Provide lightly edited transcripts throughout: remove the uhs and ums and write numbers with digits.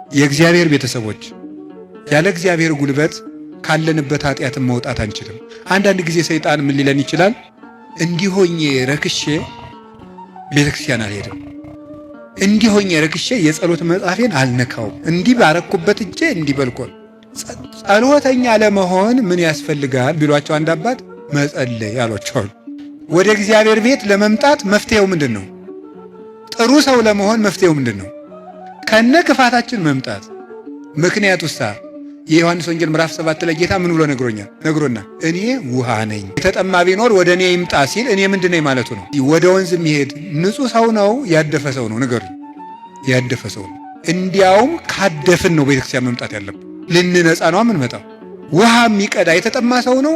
የእግዚአብሔር ቤተሰቦች ያለ እግዚአብሔር ጉልበት ካለንበት ኃጢአትን መውጣት አንችልም። አንዳንድ ጊዜ ሰይጣን ምን ሊለን ይችላል? እንዲሆኜ ረክሼ ቤተክርስቲያን አልሄድም፣ እንዲሆኜ ረክሼ የጸሎት መጽሐፌን አልነካውም፣ እንዲህ ባረኩበት እጄ እንዲበልኮል። ጸሎተኛ ለመሆን ምን ያስፈልጋል ቢሏቸው አንድ አባት መጸለይ ያሏቸዋል። ወደ እግዚአብሔር ቤት ለመምጣት መፍትሄው ምንድን ነው? ጥሩ ሰው ለመሆን መፍትሄው ምንድን ነው? ከነ ክፋታችን መምጣት። ምክንያቱሳ የዮሐንስ ወንጌል ምዕራፍ 7 ላይ ጌታ ምን ብሎ ነግሮና እኔ ውሃ ነኝ፣ የተጠማ ቢኖር ወደ እኔ ይምጣ ሲል እኔ ምንድን ነኝ ማለቱ ነው። ወደ ወንዝ የሚሄድ ንጹሕ ሰው ነው ያደፈ ሰው ነው? ንገሩኝ። ያደፈ ሰው ነው። እንዲያውም ካደፍን ነው ቤተክርስቲያን መምጣት ያለብን። ልንነጻ ነው የምንመጣው። ውሃ የሚቀዳ የተጠማ ሰው ነው?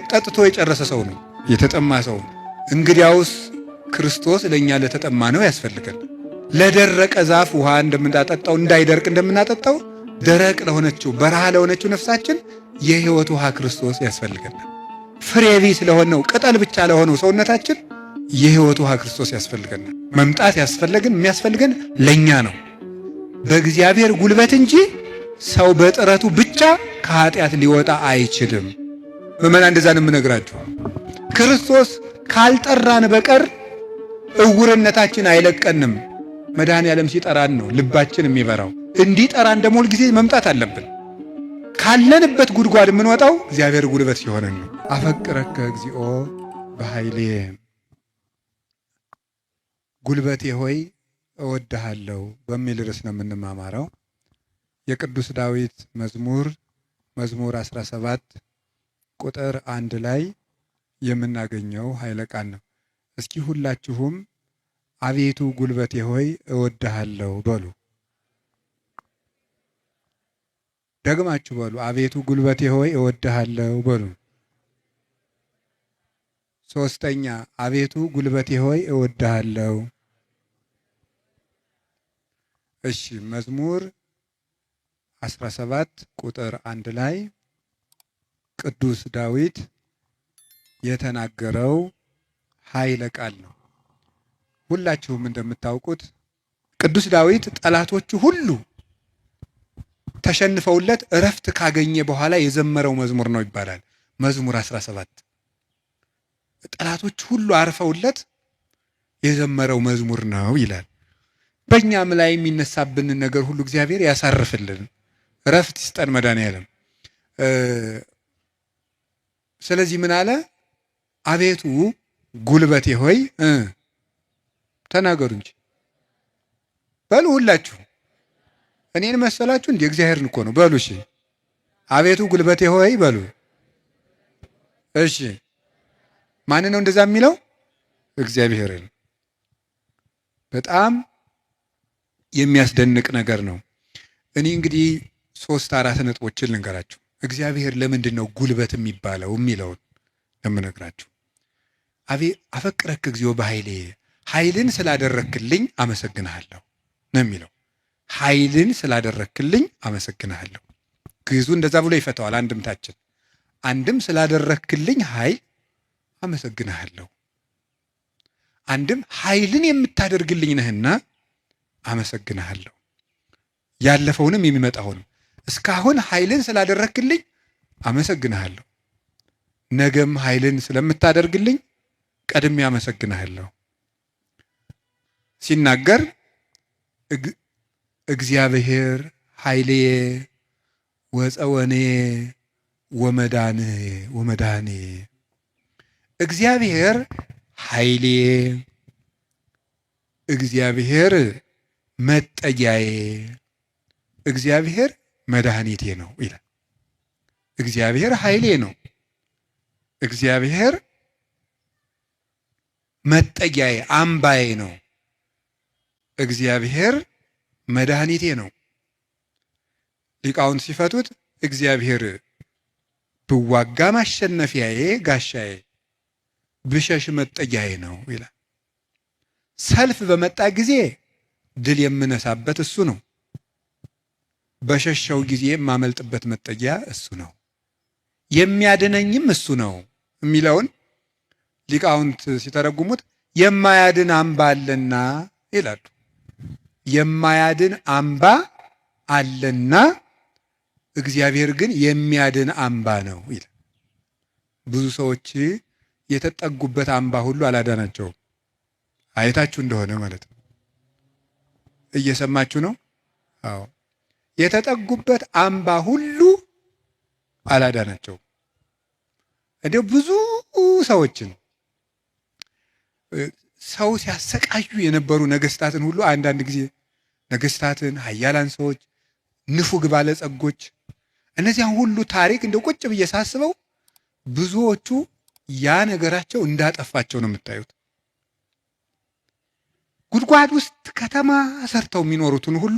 ጠጥቶ የጨረሰ ሰው ነው? የተጠማ ሰው ነው። እንግዲያውስ ክርስቶስ ለእኛ ለተጠማ ነው ያስፈልገን። ለደረቀ ዛፍ ውሃ እንደምናጠጣው እንዳይደርቅ እንደምናጠጣው ደረቅ ለሆነችው በረሃ ለሆነችው ነፍሳችን የሕይወት ውሃ ክርስቶስ ያስፈልገናል። ፍሬ ቢስ ለሆነው ቅጠል ብቻ ለሆነው ሰውነታችን የሕይወት ውሃ ክርስቶስ ያስፈልገናል። መምጣት የሚያስፈልገን ለእኛ ነው፣ በእግዚአብሔር ጉልበት እንጂ ሰው በጥረቱ ብቻ ከኃጢአት ሊወጣ አይችልም። ምዕመናን እንደዛ ነው የምነግራችሁ። ክርስቶስ ካልጠራን በቀር እውርነታችን አይለቀንም። መድኃኔዓለም ሲጠራን ነው ልባችን የሚበራው። እንዲጠራን ደግሞ ሁልጊዜ መምጣት አለብን። ካለንበት ጉድጓድ የምንወጣው እግዚአብሔር ጉልበት ሲሆነን ነው። አፈቅረከ እግዚኦ በኃይሌ፣ ጉልበቴ ሆይ እወድሃለሁ በሚል ርዕስ ነው የምንማማረው። የቅዱስ ዳዊት መዝሙር 17 ቁጥር 1 ላይ የምናገኘው ኃይለ ቃል ነው። እስኪ ሁላችሁም አቤቱ ጉልበቴ ሆይ እወድሃለሁ በሉ። ደግማችሁ በሉ። አቤቱ ጉልበቴ ሆይ እወድሃለሁ በሉ። ሶስተኛ አቤቱ ጉልበቴ ሆይ እወድሃለሁ። እሺ፣ መዝሙር 17 ቁጥር 1 ላይ ቅዱስ ዳዊት የተናገረው ኃይለ ቃል ነው። ሁላችሁም እንደምታውቁት ቅዱስ ዳዊት ጠላቶቹ ሁሉ ተሸንፈውለት እረፍት ካገኘ በኋላ የዘመረው መዝሙር ነው ይባላል። መዝሙር 17 ጠላቶቹ ሁሉ አርፈውለት የዘመረው መዝሙር ነው ይላል። በእኛም ላይ የሚነሳብንን ነገር ሁሉ እግዚአብሔር ያሳርፍልን፣ እረፍት ይስጠን መድኃኔዓለም። ስለዚህ ምን አለ? አቤቱ ጉልበቴ ሆይ ተናገሩ እንጂ በሉ። ሁላችሁ እኔን መሰላችሁ እንዴ? እግዚአብሔርን እኮ ነው በሉ። እሺ፣ አቤቱ ጉልበቴ ሆይ በሉ። እሺ፣ ማን ነው እንደዛ የሚለው? እግዚአብሔርን። በጣም የሚያስደንቅ ነገር ነው። እኔ እንግዲህ 3-4 ነጥቦችን ልንገራችሁ። እግዚአብሔር ለምንድን ነው ጉልበት የሚባለው የሚለውን ለምነግራችሁ። አፈቅረክ እግዚኦ በኃይሌ፣ ኃይልን ስላደረክልኝ አመሰግንሃለሁ ነው የሚለው። ኃይልን ስላደረክልኝ አመሰግንሃለሁ። ግዕዙ እንደዛ ብሎ ይፈታዋል። አንድምታችን አንድም ስላደረክልኝ ኃይል አመሰግንሃለሁ፣ አንድም ኃይልን የምታደርግልኝ ነህና አመሰግንሃለሁ። ያለፈውንም የሚመጣውንም እስካሁን ኃይልን ስላደረክልኝ አመሰግንሃለሁ፣ ነገም ኃይልን ስለምታደርግልኝ ቀድሜ አመሰግንሃለሁ። ሲናገር እግዚአብሔር ኃይልየ ወፀወንየ ወመድኃኒየ፣ እግዚአብሔር ኃይልየ፣ እግዚአብሔር መጠጊያዬ፣ እግዚአብሔር መድኃኒቴ ነው ይላል። እግዚአብሔር ኃይሌ ነው፣ እግዚአብሔር መጠጊያዬ አምባዬ ነው፣ እግዚአብሔር መድኃኒቴ ነው። ሊቃውንት ሲፈቱት እግዚአብሔር ብዋጋ ማሸነፊያዬ ጋሻዬ፣ ብሸሽ መጠጊያዬ ነው ይላል። ሰልፍ በመጣ ጊዜ ድል የምነሳበት እሱ ነው፣ በሸሸው ጊዜ የማመልጥበት መጠጊያ እሱ ነው፣ የሚያድነኝም እሱ ነው የሚለውን ሊቃውንት ሲተረጉሙት የማያድን አምባ አለና ይላሉ። የማያድን አምባ አለና እግዚአብሔር ግን የሚያድን አምባ ነው ይላል። ብዙ ሰዎች የተጠጉበት አምባ ሁሉ አላዳናቸውም። አይታችሁ እንደሆነ ማለት ነው። እየሰማችሁ ነው? አዎ፣ የተጠጉበት አምባ ሁሉ አላዳናቸውም። እንዲያው ብዙ ሰዎችን ሰው ሲያሰቃዩ የነበሩ ነገስታትን ሁሉ አንዳንድ ጊዜ ነገስታትን፣ ኃያላን ሰዎች፣ ንፉግ ባለጸጎች እነዚያን ሁሉ ታሪክ እንደው ቁጭ ብዬ ሳስበው ብዙዎቹ ያ ነገራቸው እንዳጠፋቸው ነው የምታዩት። ጉድጓድ ውስጥ ከተማ ሰርተው የሚኖሩትን ሁሉ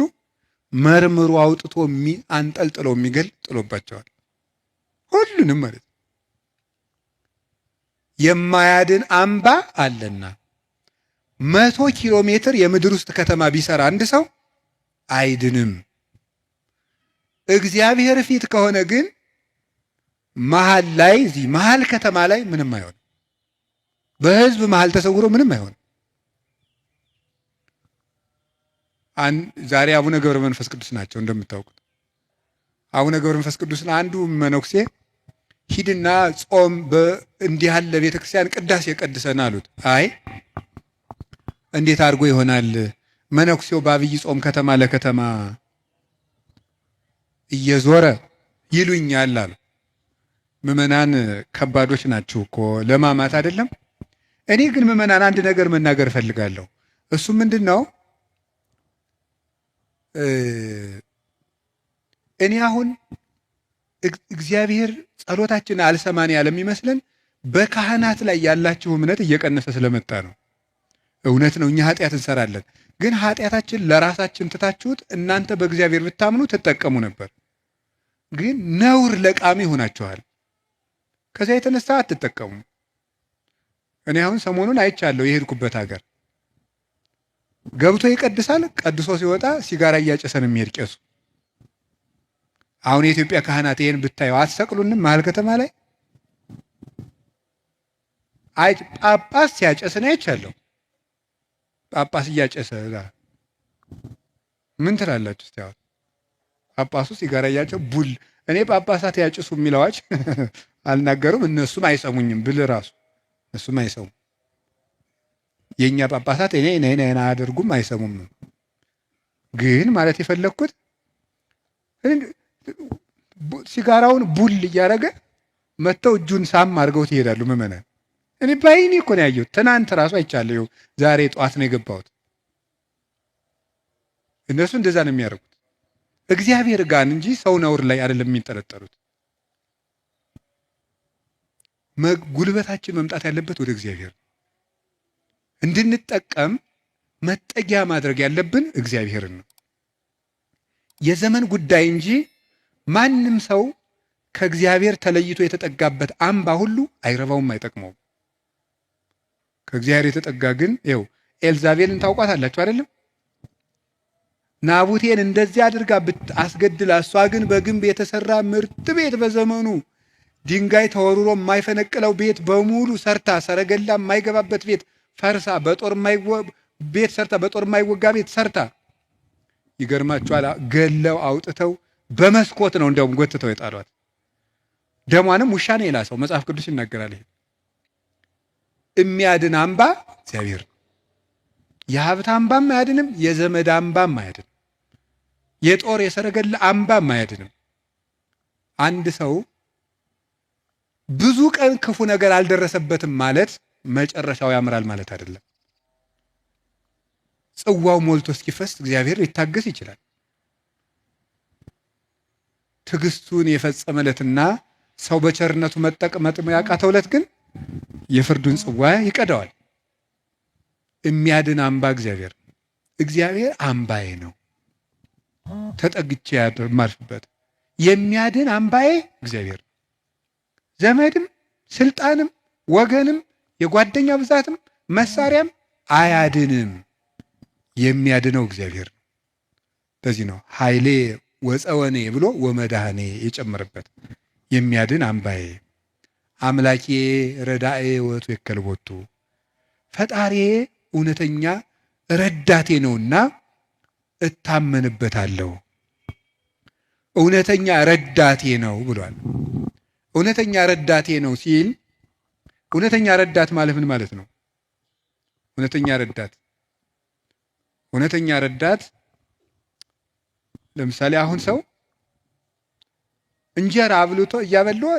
መርምሮ አውጥቶ አንጠልጥለው የሚገል ጥሎባቸዋል። ሁሉንም ማለት ነው። የማያድን አምባ አለና 100 ኪሎ ሜትር የምድር ውስጥ ከተማ ቢሰራ አንድ ሰው አይድንም። እግዚአብሔር ፊት ከሆነ ግን መሃል ላይ እዚህ መሃል ከተማ ላይ ምንም አይሆንም። በህዝብ መሃል ተሰውሮ ምንም አይሆንም። ዛሬ አቡነ ገብረ መንፈስ ቅዱስ ናቸው እንደምታውቁት። አቡነ ገብረ መንፈስ ቅዱስን አንዱ መነኩሴ ሂድና ጾም እንዲህ ያለ ቤተክርስቲያን ቅዳሴ ቀድሰን አሉት። አይ እንዴት አድርጎ ይሆናል? መነኩሴው በአብይ ጾም ከተማ ለከተማ እየዞረ ይሉኛል አሉ። ምዕመናን ከባዶች ናቸው እኮ ለማማት አይደለም። እኔ ግን ምዕመናን አንድ ነገር መናገር እፈልጋለሁ። እሱ ምንድን ነው? እኔ አሁን እግዚአብሔር ጸሎታችን አልሰማን ያለ የሚመስለን በካህናት ላይ ያላችሁ እምነት እየቀነሰ ስለመጣ ነው። እውነት ነው፣ እኛ ኃጢአት እንሰራለን። ግን ኃጢአታችን ለራሳችን ትታችሁት እናንተ በእግዚአብሔር ብታምኑ ትጠቀሙ ነበር። ግን ነውር ለቃሚ ሆናችኋል። ከዚያ የተነሳ አትጠቀሙ። እኔ አሁን ሰሞኑን አይቻለሁ። የሄድኩበት ሀገር ገብቶ ይቀድሳል፣ ቀድሶ ሲወጣ ሲጋራ እያጨሰን የሚሄድ ቄሱ። አሁን የኢትዮጵያ ካህናት ይሄን ብታየው አትሰቅሉንም? መሀል ከተማ ላይ ጳጳስ ሲያጨስን አይቻለሁ። ጳጳስ እያጨሰ ምን ትላላችሁ? እስቲ አሁን ጳጳሱ ሲጋራ እያጨሰ ቡል። እኔ ጳጳሳት ያጭሱ የሚለዋች አልናገሩም፣ እነሱም አይሰሙኝም ብል ራሱ እነሱም አይሰሙም። የእኛ ጳጳሳት እኔ አያደርጉም፣ አይሰሙም። ግን ማለት የፈለግኩት ሲጋራውን ቡል እያደረገ መጥተው እጁን ሳም አድርገው ይሄዳሉ ምዕመናን። እኔ ባይኔ እኮ ነው ያየሁት። ትናንት ራሱ አይቻለሁ። ዛሬ ጠዋት ነው የገባሁት። እነሱ እንደዛ ነው የሚያደርጉት። እግዚአብሔር ጋር እንጂ ሰው ነውር ላይ አይደለም የሚንጠለጠሉት። ጉልበታችን መምጣት ያለበት ወደ እግዚአብሔር እንድንጠቀም መጠጊያ ማድረግ ያለብን እግዚአብሔርን ነው። የዘመን ጉዳይ እንጂ ማንም ሰው ከእግዚአብሔር ተለይቶ የተጠጋበት አምባ ሁሉ አይረባውም፣ አይጠቅመውም። ከእግዚአብሔር የተጠጋ ግን ይኸው ኤልዛቤልን ታውቋታላችሁ አይደለም? ናቡቴን እንደዚህ አድርጋ አስገድላ፣ እሷ ግን በግንብ የተሰራ ምርጥ ቤት በዘመኑ ድንጋይ ተወርሮ የማይፈነቅለው ቤት በሙሉ ሰርታ፣ ሰረገላ የማይገባበት ቤት ፈርሳ፣ በጦር የማይወጋ ቤት ሰርታ፣ ይገርማችኋል፣ ገለው አውጥተው በመስኮት ነው እንደውም ጎትተው የጣሏት። ደሟንም ውሻ ነው የላሰው። መጽሐፍ ቅዱስ ይናገራል። ይሄ የሚያድን አምባ እግዚአብሔር ነው። የሀብት አምባም አያድንም፣ የዘመድ አምባም አያድንም፣ የጦር የሰረገላ አምባም አያድንም። አንድ ሰው ብዙ ቀን ክፉ ነገር አልደረሰበትም ማለት መጨረሻው ያምራል ማለት አይደለም። ጽዋው ሞልቶ እስኪፈስ እግዚአብሔር ሊታገስ ይችላል። ትዕግስቱን የፈጸመለትና ሰው በቸርነቱ መጠቅመጥ ያቃተውለት ግን የፍርዱን ጽዋ ይቀዳዋል። የሚያድን አምባ እግዚአብሔር አምባዬ ነው፣ ተጠግቼ የማርፍበት የሚያድን አምባዬ እግዚአብሔር። ዘመድም ስልጣንም ወገንም የጓደኛ ብዛትም መሳሪያም አያድንም። የሚያድነው እግዚአብሔር ነው። ለዚህ ነው ኃይሌ ወፀወኔ ብሎ ወመድኃኔ የጨመረበት። የሚያድን አምባዬ አምላኬ ረዳኤ ወቱ የከልቦቱ፣ ፈጣሪ እውነተኛ ረዳቴ ነውና እታመንበታለሁ። እውነተኛ ረዳቴ ነው ብሏል። እውነተኛ ረዳቴ ነው ሲል እውነተኛ ረዳት ማለት ምን ማለት ነው? እውነተኛ ረዳት ለምሳሌ አሁን ሰው እንጀራ አብልቶ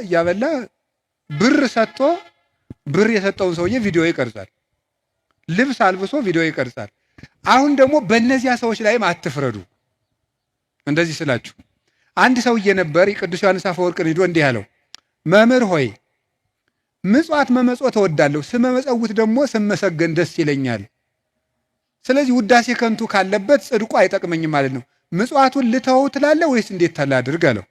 እያበላ ብር ሰጥቶ ብር የሰጠውን ሰውዬ ቪዲዮ ይቀርጻል። ልብስ አልብሶ ቪዲዮ ይቀርጻል። አሁን ደግሞ በእነዚያ ሰዎች ላይም አትፍረዱ። እንደዚህ ስላችሁ አንድ ሰውዬ ነበር ቅዱስ ዮሐንስ አፈወርቅን ሄዶ እንዲህ አለው፣ መምህር ሆይ ምጽዋት መመጽወት እወዳለሁ፣ ስመመጸውት ደግሞ ስመሰገን ደስ ይለኛል። ስለዚህ ውዳሴ ከንቱ ካለበት ጽድቁ አይጠቅመኝም ማለት ነው። ምጽዋቱን ልተወው ትላለህ ወይስ እንዴት ታላድርግ አለው።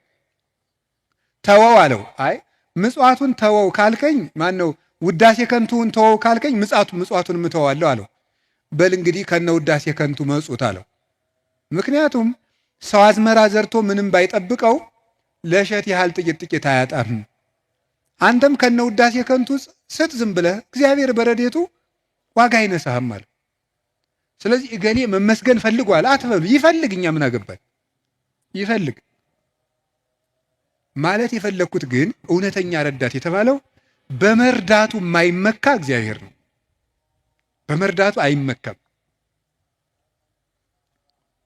ተወው አለው። አይ ምጽዋቱን ተወው ካልከኝ ማን ነው ውዳሴ ከንቱን ተወው ካልከኝ ምጽዋቱን ምተዋለሁ አለው። በል እንግዲህ ከነ ውዳሴ ከንቱ መጹት አለው። ምክንያቱም ሰው አዝመራ ዘርቶ ምንም ባይጠብቀው ለእሸት ያህል ጥቂት አያጣም። አንተም ከነ ውዳሴ ከንቱ ስጥ ዝም ብለህ እግዚአብሔር በረዴቱ ዋጋ አይነሳህም አለ። ስለዚህ እገሌ መመስገን ፈልጓል አትበሉ። ይፈልግ፣ እኛ ምን አገባን? ይፈልግ ማለት የፈለግኩት ግን እውነተኛ ረዳት የተባለው በመርዳቱ የማይመካ እግዚአብሔር ነው። በመርዳቱ አይመካም።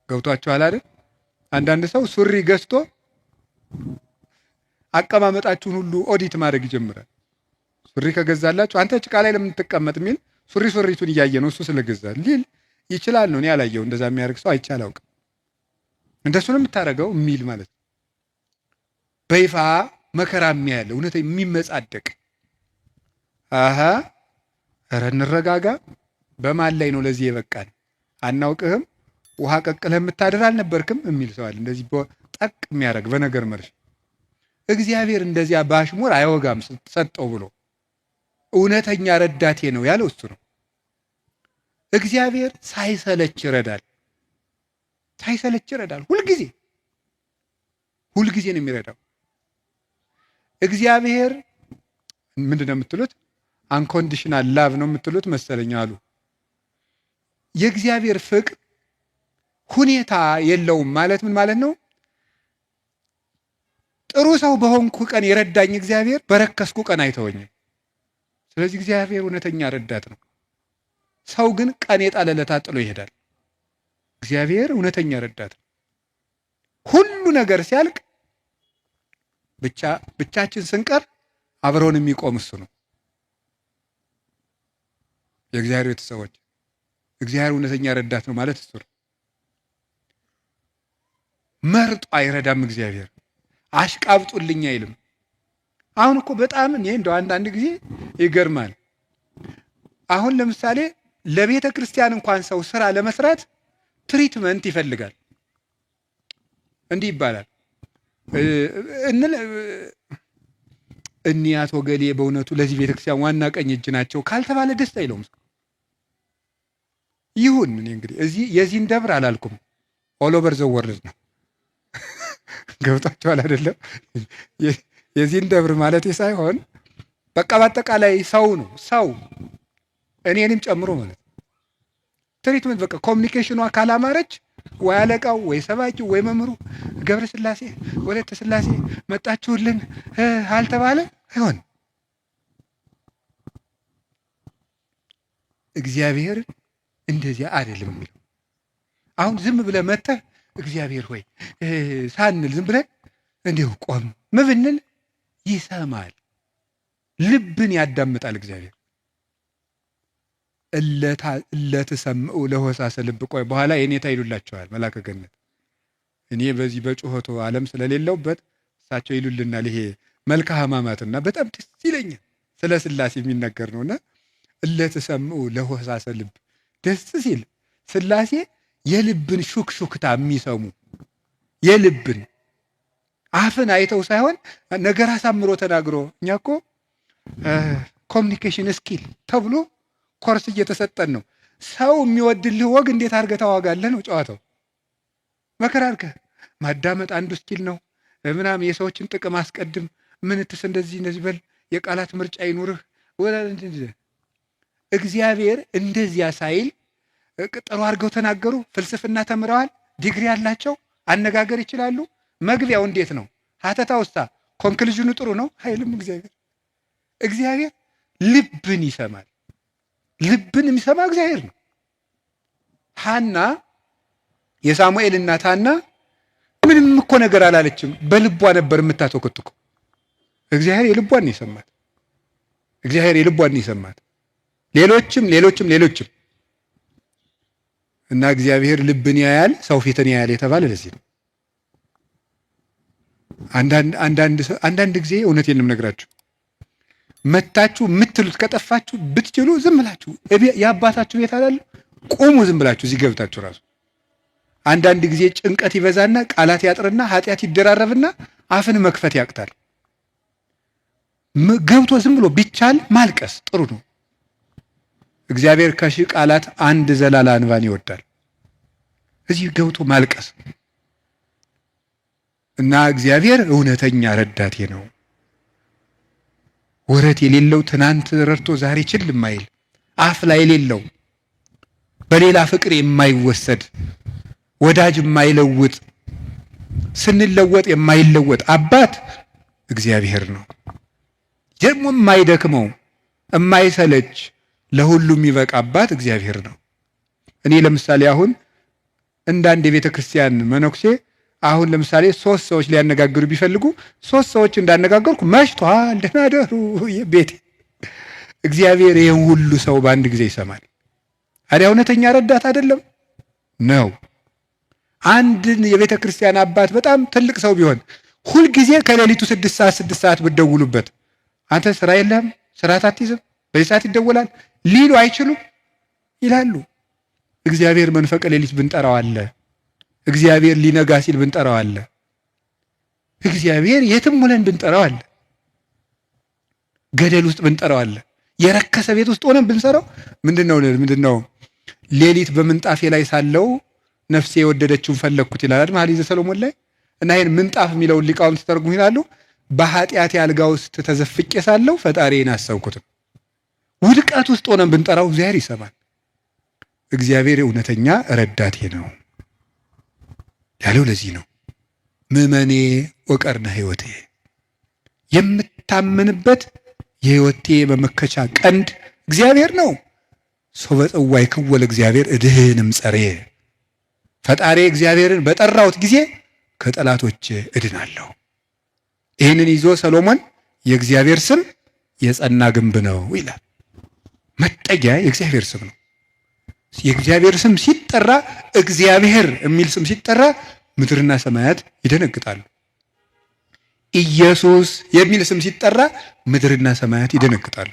ገብቷችኋል አይደል? አንዳንድ ሰው ሱሪ ገዝቶ አቀማመጣችሁን ሁሉ ኦዲት ማድረግ ይጀምራል። ሱሪ ከገዛላችሁ አንተ ጭቃ ላይ ለምን ትቀመጥ የሚል ሱሪቱን እያየ ነው እሱ ስለገዛ ሊል ይችላል ነው። እኔ ያላየው እንደዛ የሚያደርግ ሰው አይቻል አውቅም። እንደሱ ነው የምታደርገው የሚል ማለት ነው። በይፋ መከራ የሚያያለ እውነት የሚመጻደቅ ኧረ እንረጋጋ። በማን ላይ ነው ለዚህ የበቃን? አናውቅህም፣ ውሃ ቀቅለህ የምታድር አልነበርክም የሚል ሰው አለ። እንደዚህ ጠቅ የሚያደርግ በነገር መርሽ እግዚአብሔር እንደዚያ ባሽሙር አይወጋም ሰጠው ብሎ እውነተኛ ረዳቴ ነው ያለው እሱ ነው። እግዚአብሔር ሳይሰለች ይረዳል። ሁልጊዜ ነው የሚረዳው። እግዚአብሔር ምንድን ነው የምትሉት? አንኮንዲሽናል ላቭ ነው የምትሉት መሰለኝ አሉ። የእግዚአብሔር ፍቅር ሁኔታ የለውም ማለት ምን ማለት ነው? ጥሩ ሰው በሆንኩ ቀን የረዳኝ እግዚአብሔር በረከስኩ ቀን አይተወኝም። ስለዚህ እግዚአብሔር እውነተኛ ረዳት ነው። ሰው ግን ቀን የጣለለታ ጥሎ ይሄዳል። እግዚአብሔር እውነተኛ ረዳት ነው። ሁሉ ነገር ሲያልቅ ብቻችን ስንቀር አብረውን የሚቆም እሱ ነው። የእግዚአብሔር ቤተሰቦች እግዚአብሔር እውነተኛ ረዳት ነው ማለት እሱ ነው። መርጦ አይረዳም። እግዚአብሔር አሽቃብጡልኝ አይልም። አሁን እኮ በጣም እኔ እንደው አንዳንድ ጊዜ ይገርማል። አሁን ለምሳሌ ለቤተ ክርስቲያን እንኳን ሰው ስራ ለመስራት ትሪትመንት ይፈልጋል። እንዲህ ይባላል እኒህ አቶ ገሌ በእውነቱ ለዚህ ቤተክርስቲያን ዋና ቀኝ እጅ ናቸው ካልተባለ ደስ አይለውም። ይሁን እኔ እንግዲህ እዚህ የዚህን ደብር አላልኩም፣ ኦል ኦቨር ዘ ወርልድ ነው። ገብቷቸዋል አይደለም? የዚህን ደብር ማለት ሳይሆን በቃ በአጠቃላይ ሰው ነው። ሰው እኔንም ጨምሮ ማለት ትሪትመንት በቃ ኮሚኒኬሽኗ ካላማረች ወይ አለቃው ወይ ሰባኪው ወይ መምህሩ ገብረ ስላሴ ወለተ ስላሴ መጣችሁልን አልተባለ አይሆን። እግዚአብሔር እንደዚያ አይደለም የሚለው። አሁን ዝም ብለህ መጥተህ እግዚአብሔር ሆይ ሳንል ዝም ብለን እንዲሁ ቆም ብንል ይሰማል፣ ልብን ያዳምጣል እግዚአብሔር። እለትሰምዑ ለሆሳሰ ልብ። ቆይ በኋላ የኔታ ይሉላቸዋል መላከ ገነት። እኔ በዚህ በጩኸቱ ዓለም ስለሌለውበት እሳቸው ይሉልናል። ይሄ መልካ ሕማማትና በጣም ደስ ይለኛል። ስለ ስላሴ የሚነገር ነውና እለትሰምዑ ለሆሳሰ ልብ። ደስ ሲል ስላሴ የልብን ሹክሹክታ የሚሰሙ የልብን አፍን አይተው ሳይሆን ነገር አሳምሮ ተናግሮ። እኛ እኮ ኮሚኒኬሽን ስኪል ተብሎ ኮርስ እየተሰጠን ነው። ሰው የሚወድልህ ወግ እንዴት አድርገህ ታዋጋለህ ነው ጨዋታው። መከራ አድርገህ ማዳመጥ አንዱ ስኪል ነው ምናምን። የሰዎችን ጥቅም አስቀድም፣ ምንትስ እንደዚህ በል፣ የቃላት ምርጫ ይኑርህ። እግዚአብሔር እንደዚያ ሳይል ጥሩ አድርገው ተናገሩ። ፍልስፍና ተምረዋል፣ ዲግሪ ያላቸው አነጋገር ይችላሉ። መግቢያው እንዴት ነው? ሀተታውሳ ኮንክሉዥኑ ጥሩ ነው አይልም። እግዚአብሔር ልብን ይሰማል። ልብን የሚሰማ እግዚአብሔር ነው። ሐና የሳሙኤል እናት ሐና ምንም እኮ ነገር አላለችም። በልቧ ነበር የምታተኮትኩ። እግዚአብሔር የልቧን ይሰማል። እግዚአብሔር የልቧን ይሰማል። ሌሎችም እና እግዚአብሔር ልብን ያያል፣ ሰው ፊትን ያያል የተባለ ለዚህ ነው። አንዳንድ ጊዜ እውነቴን ነው የምነግራችሁ፣ መታችሁ የምትሉት ከጠፋችሁ ብትችሉ ዝም ብላችሁ የአባታችሁ ቤት አላለ ቁሙ፣ ዝም ብላችሁ እዚህ ገብታችሁ ራሱ አንዳንድ ጊዜ ጭንቀት ይበዛና ቃላት ያጥርና ኃጢአት ይደራረብና አፍን መክፈት ያቅታል። ገብቶ ዝም ብሎ ቢቻል ማልቀስ ጥሩ ነው። እግዚአብሔር ከሺህ ቃላት አንድ ዘላላ እንባን ይወዳል። እዚህ ገብቶ ማልቀስ እና እግዚአብሔር እውነተኛ ረዳቴ ነው። ወረት የሌለው ትናንት ረድቶ ዛሬ ችል የማይል አፍ ላይ የሌለው በሌላ ፍቅር የማይወሰድ ወዳጅ የማይለውጥ ስንለወጥ የማይለወጥ አባት እግዚአብሔር ነው። ደግሞ የማይደክመው የማይሰለች ለሁሉም የሚበቃ አባት እግዚአብሔር ነው። እኔ ለምሳሌ አሁን እንዳንድ የቤተ ክርስቲያን መነኩሴ አሁን ለምሳሌ 3 ሰዎች ሊያነጋግሩ ቢፈልጉ 3 ሰዎች እንዳነጋገርኩ መሽቷል ደህና ደሩ ቤቴ። እግዚአብሔር ይህን ሁሉ ሰው በአንድ ጊዜ ይሰማል። አዲያ እውነተኛ ረዳት አይደለም ነው። አንድን የቤተ ክርስቲያን አባት በጣም ትልቅ ሰው ቢሆን ሁልጊዜ ከሌሊቱ 6 ሰዓት ብትደውሉበት አንተ ስራ የለህም፣ ስራ አትይዝም፣ በዚህ ሰዓት ይደወላል ሊሉ አይችሉም? ይላሉ። እግዚአብሔር መንፈቀ ሌሊት ብንጠራው አለ። እግዚአብሔር ሊነጋ ሲል ብንጠራው አለ። እግዚአብሔር የትም ሆነን ብንጠራው አለ። ገደል ውስጥ ብንጠራው አለ። የረከሰ ቤት ውስጥ ሆነን ብንሰራው ምንድነው ሌሊት በምንጣፌ ላይ ሳለው ነፍሴ የወደደችውን ፈለግኩት ይላል መኃልየ ሰሎሞን ላይ። እና ይሄን ምንጣፍ የሚለውን ሊቃውንት ተርጉሙ ይላሉ በኃጢአት አልጋ ውስጥ ተዘፍቄ ሳለው ፈጣሪዬን አሰብኩት። ውድቀት ውስጥ ሆነን ብንጠራው እግዚአብሔር ይሰማል። እግዚአብሔር እውነተኛ ረዳቴ ነው ያለው ለዚህ ነው። ምእመኔ ወቀርነ ሕይወቴ፣ የምታምንበት የሕይወቴ መመከቻ ቀንድ እግዚአብሔር ነው። ሶበ ጽዋይ ክወለ እግዚአብሔር እድህንም ጸሬ፣ ፈጣሪ እግዚአብሔርን በጠራሁት ጊዜ ከጠላቶች እድናለሁ። ይህንን ይዞ ሰሎሞን የእግዚአብሔር ስም የጸና ግንብ ነው ይላል። መጠጊያ የእግዚአብሔር ስም ነው። የእግዚአብሔር ስም ሲጠራ እግዚአብሔር የሚል ስም ሲጠራ ምድርና ሰማያት ይደነግጣሉ። ኢየሱስ የሚል ስም ሲጠራ ምድርና ሰማያት ይደነግጣሉ።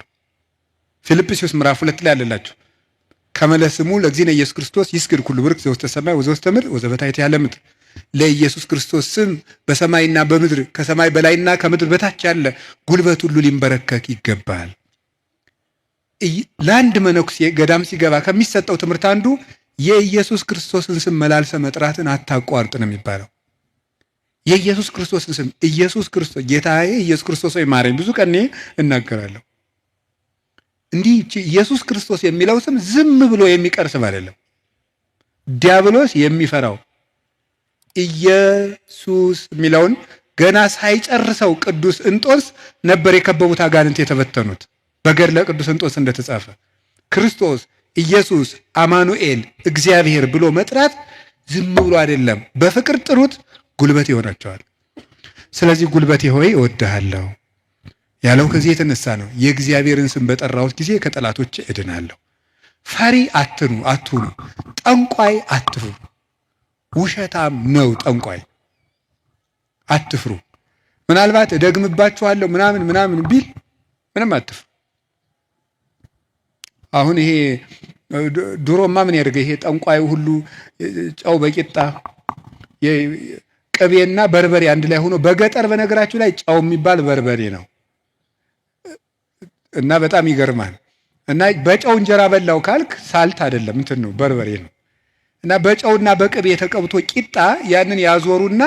ፊልጵስዩስ ምዕራፍ 2 ላይ አለላችሁ ከመለስሙ ለእግዚእነ ኢየሱስ ክርስቶስ ይስግድ ኩሉ ብርክ ዘውስተ ሰማይ ወዘውስተ ምድር ወዘበታሕት ያለ ምድር። ለኢየሱስ ክርስቶስ ስም በሰማይና በምድር ከሰማይ በላይና ከምድር በታች ያለ ጉልበት ሁሉ ሊንበረከክ ይገባል። ለአንድ መነኩሴ ገዳም ሲገባ ከሚሰጠው ትምህርት አንዱ የኢየሱስ ክርስቶስን ስም መላልሰ መጥራትን አታቋርጥ ነው የሚባለው። የኢየሱስ ክርስቶስን ስም ኢየሱስ ክርስቶስ ጌታዬ ኢየሱስ ክርስቶስ ወይ ማረኝ ብዙ ቀን እናገራለሁ። እንዲህ ኢየሱስ ክርስቶስ የሚለው ስም ዝም ብሎ የሚቀር ስም አይደለም። ዲያብሎስ የሚፈራው ኢየሱስ የሚለውን ገና ሳይጨርሰው ቅዱስ እንጦንስ ነበር የከበቡት አጋንንት የተበተኑት። በገድለ ቅዱስ እንጦንስ እንደተጻፈ ክርስቶስ ኢየሱስ አማኑኤል እግዚአብሔር ብሎ መጥራት ዝም ብሎ አይደለም። በፍቅር ጥሩት፣ ጉልበት ይሆናቸዋል። ስለዚህ ጉልበቴ ሆይ እወድሃለሁ ያለው ከዚህ የተነሳ ነው። የእግዚአብሔርን ስም በጠራሁት ጊዜ ከጠላቶች እድናለሁ። ፈሪ አትሁኑ፣ ጠንቋይ አትፍሩ። ውሸታም ነው ጠንቋይ፣ አትፍሩ። ምናልባት እደግምባችኋለሁ ምናምን ቢል ምንም አትፍሩ። አሁን ይሄ ድሮማ ምን ያደርገ ይሄ ጠንቋዩ ሁሉ ጨው በቂጣ ቅቤና በርበሬ አንድ ላይ ሆኖ በገጠር በነገራችሁ ላይ ጨው የሚባል በርበሬ ነው እና በጣም ይገርማል። እና በጨው እንጀራ በላው ካልክ ሳልት አይደለም እንትን ነው በርበሬ ነው። እና በጨውና በቅቤ የተቀብቶ ቂጣ ያንን ያዞሩና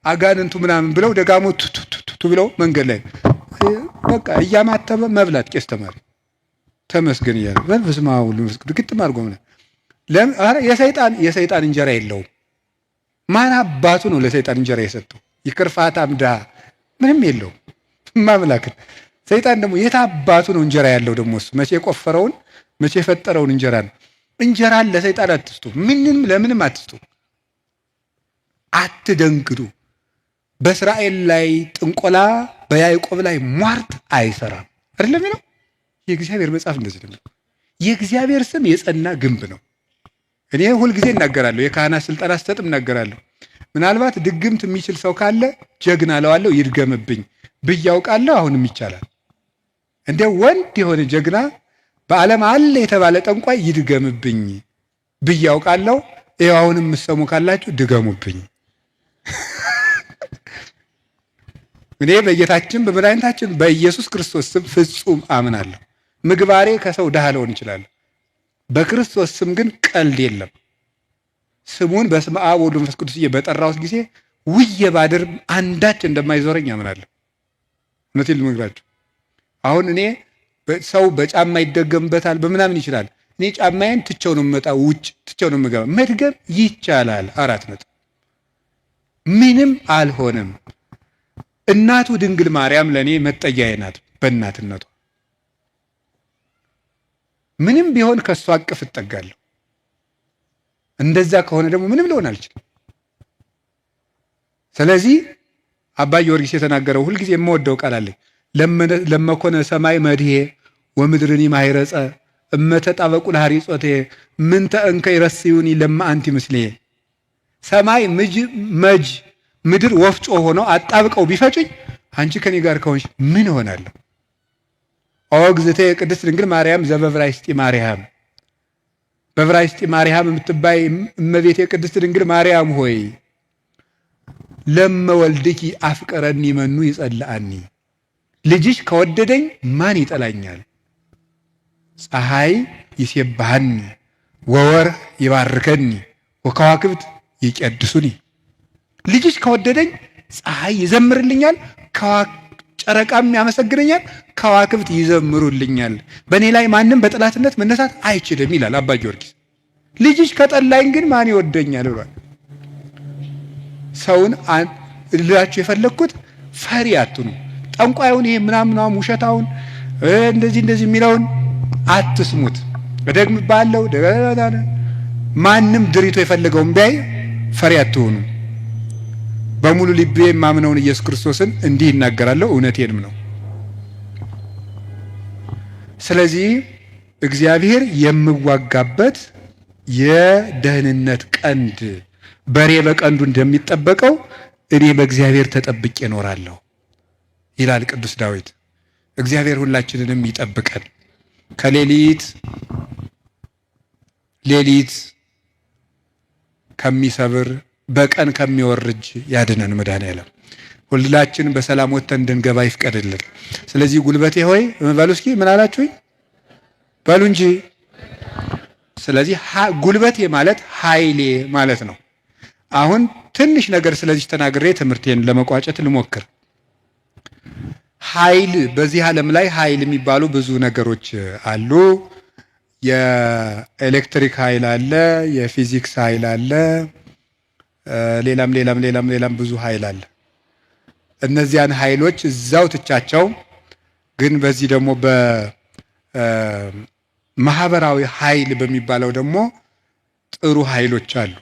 አጋንንቱ ምናምን ብለው ደጋሞ ቱቱቱ ብለው መንገድ ላይ በቃ እያማተበ መብላት ቄስ ተማሪ ተመስገን እያለ በስመ አብ ወወልድ ወመንፈስ ቅዱስ ግጥም አድርጎ የሰይጣን እንጀራ የለውም። ማን አባቱ ነው ለሰይጣን እንጀራ የሰጠው? ይክርፋት አምዳ ምንም የለውም ማምላክን። ሰይጣን ደግሞ የት አባቱ ነው እንጀራ ያለው? ደግሞ እሱ መቼ የቆፈረውን መቼ የፈጠረውን እንጀራ ነው። እንጀራን ለሰይጣን አትስጡ፣ ምንም ለምንም አትስጡ። አትደንግጡ። በእስራኤል ላይ ጥንቆላ በያዕቆብ ላይ ሟርት አይሰራም አይደለም ነው የእግዚአብሔር መጽሐፍ። እንደዚህ ነው የእግዚአብሔር ስም የጸና ግንብ ነው። እኔ ሁልጊዜ እናገራለሁ፣ የካህናት ስልጠና ስሰጥም እናገራለሁ። ምናልባት ድግምት የሚችል ሰው ካለ ጀግና እለዋለሁ፣ ይድገምብኝ ብዬ አውቃለሁ። አሁንም ይቻላል። እንደ ወንድ የሆነ ጀግና በዓለም አለ የተባለ ጠንቋይ ይድገምብኝ ብዬ አውቃለሁ። ይኸው አሁንም የምትሰሙ ካላችሁ ድገሙብኝ። እኔ በጌታችን በመድኃኒታችን በኢየሱስ ክርስቶስ ስም ፍጹም አምናለሁ። ምግባሬ ከሰው ድሃ ልሆን እችላለሁ። በክርስቶስ ስም ግን ቀልድ የለም። ስሙን በስመ አብ ወወልድ ወመንፈስ ቅዱስ በጠራሁት ጊዜ ውዬ ባድር አንዳች እንደማይዞረኝ አምናለሁ። እውነቴን ልነግራችሁ። አሁን እኔ ሰው በጫማ ይደገምበታል በምናምን ይችላል። እኔ ጫማዬን ትቼው ነው የምመጣው፣ ውጭ ትቼው ነው የምገባ። መድገም ይቻላል። 4 ነጥብ። ምንም አልሆነም። እናቱ ድንግል ማርያም ለእኔ መጠጊያዬ ናት። በእናትነቷ ምንም ቢሆን ከእሷ አቅፍ እጠጋለሁ። እንደዛ ከሆነ ደግሞ ምንም ሊሆን አልችልም። ስለዚህ አባ ጊዮርጊስ የተናገረው ሁልጊዜ የምወደው ቃል አለኝ። ለመኮነ ሰማይ መድሄ ወምድርኒ ማይረጸ እመተጣበቁ ለሐሪጾቴ ምንተ እንከ ይረስዩኒ ለማ አንቲ ምስሌ። ሰማይ መጅ ምድር ወፍጮ ሆነው አጣብቀው ቢፈጩኝ አንቺ ከኔ ጋር ከሆንሽ ምን እሆናለሁ? ኦግዝቴ ቅድስት ድንግል ማርያም ዘበብራይስጢ ማርያም፣ በብራይስጢ ማርያም የምትባይ እመቤቴ ቅድስት ድንግል ማርያም ሆይ ለመወልድኪ አፍቀረኒ መኑ ይጸልአኒ። ልጅሽ ከወደደኝ ማን ይጠላኛል? ፀሐይ ይሴብሐኒ ወወርኅ ይባርከኒ ወከዋክብት ይቀድሱኒ። ልጅሽ ከወደደኝ ፀሐይ ይዘምርልኛል፣ ጨረቃም ያመሰግነኛል፣ ከዋክብት ይዘምሩልኛል። በእኔ ላይ ማንም በጠላትነት መነሳት አይችልም ይላል አባ ጊዮርጊስ። ልጅሽ ከጠላኝ ግን ማን ይወደኛል ብሏል። ሰውን ልላችሁ የፈለግኩት ፈሪ አትኑ። ጠንቋዩን ይሄ ምናምናም ውሸታውን እንደዚህ የሚለውን አትስሙት። እደግምባለሁ። ማንም ድሪቶ የፈለገውን ቢያይ ፈሪ አትሆኑ። በሙሉ ልቤ የማምነውን ኢየሱስ ክርስቶስን እንዲህ ይናገራለሁ፣ እውነቴንም ነው። ስለዚህ እግዚአብሔር የምዋጋበት የደህንነት ቀንድ በሬ በቀንዱ እንደሚጠበቀው እኔ በእግዚአብሔር ተጠብቄ እኖራለሁ ይላል ቅዱስ ዳዊት። እግዚአብሔር ሁላችንንም ይጠብቀን፣ ከሌሊት ከሚሰብር በቀን ከሚወርጅ ያድነን መድኃኔዓለም። ሁላችን በሰላም ወጥተን እንድንገባ ይፍቀድልን። ስለዚህ ጉልበቴ ሆይ በሉ እስኪ ምን አላችሁኝ? በሉ እንጂ። ስለዚህ ጉልበቴ ማለት ኃይሌ ማለት ነው። አሁን ትንሽ ነገር ስለዚህ ተናግሬ ትምህርቴን ለመቋጨት ልሞክር። ኃይል፣ በዚህ ዓለም ላይ ኃይል የሚባሉ ብዙ ነገሮች አሉ። የኤሌክትሪክ ኃይል አለ፣ የፊዚክስ ኃይል አለ፣ ሌላም ብዙ ኃይል አለ። እነዚያን ኃይሎች እዛው ትቻቸው፣ ግን በዚህ ደግሞ በማህበራዊ ኃይል በሚባለው ደግሞ ጥሩ ኃይሎች አሉ።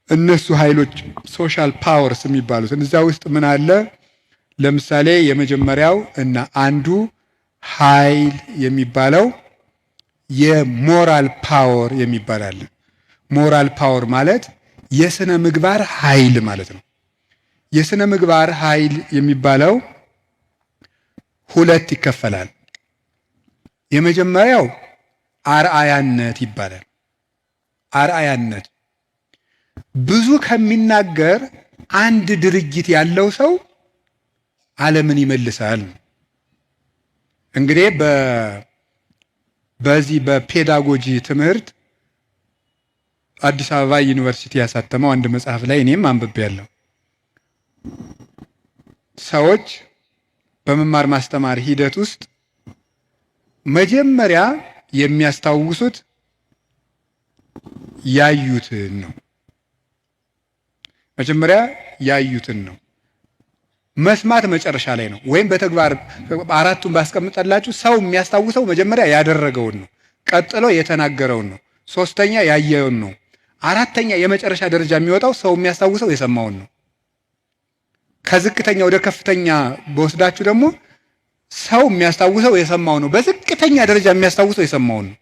እነሱ ኃይሎች ሶሻል ፓወርስ የሚባሉት እዛ ውስጥ ምን አለ? ለምሳሌ የመጀመሪያው እና አንዱ ኃይል የሚባለው የሞራል ፓወር የሚባል አለ። ሞራል ፓወር ማለት የስነ ምግባር ኃይል ማለት ነው። የስነ ምግባር ኃይል የሚባለው ሁለት ይከፈላል። የመጀመሪያው አርአያነት ይባላል። አርአያነት ብዙ ከሚናገር አንድ ድርጊት ያለው ሰው ዓለምን ይመልሳል። እንግዲህ በዚህ በፔዳጎጂ ትምህርት አዲስ አበባ ዩኒቨርሲቲ ያሳተመው አንድ መጽሐፍ ላይ እኔም አንብቤያለሁ። ሰዎች በመማር ማስተማር ሂደት ውስጥ መጀመሪያ የሚያስታውሱት ያዩትን ነው። መጀመሪያ ያዩትን ነው። መስማት መጨረሻ ላይ ነው። ወይም በተግባር አራቱን ባስቀምጠላችሁ ሰው የሚያስታውሰው መጀመሪያ ያደረገውን ነው፣ ቀጥሎ የተናገረውን ነው፣ ሶስተኛ ያየውን ነው፣ አራተኛ የመጨረሻ ደረጃ የሚወጣው ሰው የሚያስታውሰው የሰማውን ነው። ከዝቅተኛ ወደ ከፍተኛ በወስዳችሁ ደግሞ ሰው የሚያስታውሰው የሰማው ነው። በዝቅተኛ ደረጃ የሚያስታውሰው የሰማውን ነው።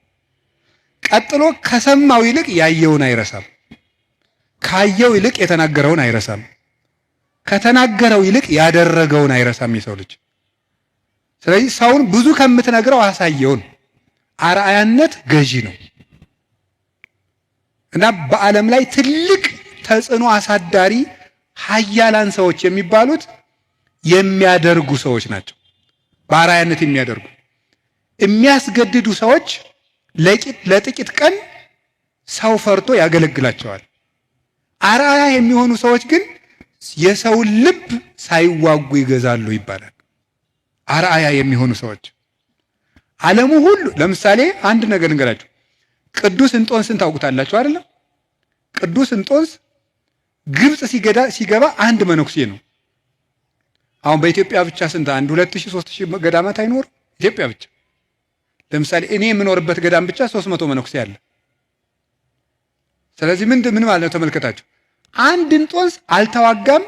ቀጥሎ ከሰማው ይልቅ ያየውን አይረሳም። ካየው ይልቅ የተናገረውን አይረሳም። ከተናገረው ይልቅ ያደረገውን አይረሳም የሰው ልጅ። ስለዚህ ሰውን ብዙ ከምትነግረው አሳየውን። አርአያነት ገዢ ነው እና በዓለም ላይ ትልቅ ተጽዕኖ አሳዳሪ ሀያላን ሰዎች የሚባሉት የሚያደርጉ ሰዎች ናቸው። በአርአያነት የሚያደርጉ የሚያስገድዱ ሰዎች ለጥቂት ቀን ሰው ፈርቶ ያገለግላቸዋል። አርአያ የሚሆኑ ሰዎች ግን የሰውን ልብ ሳይዋጉ ይገዛሉ ይባላል። አርአያ የሚሆኑ ሰዎች ዓለሙ ሁሉ ለምሳሌ አንድ ነገር እንገራችሁ። ቅዱስ እንጦንስን ታውቁታላችሁ አይደለም? ቅዱስ እንጦንስ ግብፅ ሲገባ አንድ መነኩሴ ነው። አሁን በኢትዮጵያ ብቻ ስንት 2000-3000 ገዳማት አይኖር? ኢትዮጵያ ብቻ ለምሳሌ እኔ የምኖርበት ገዳም ብቻ 300 መነኩሴ አለ። ስለዚህ ምን ማለት ነው ተመልከታችሁ። አንድ እንጦንስ አልተዋጋም።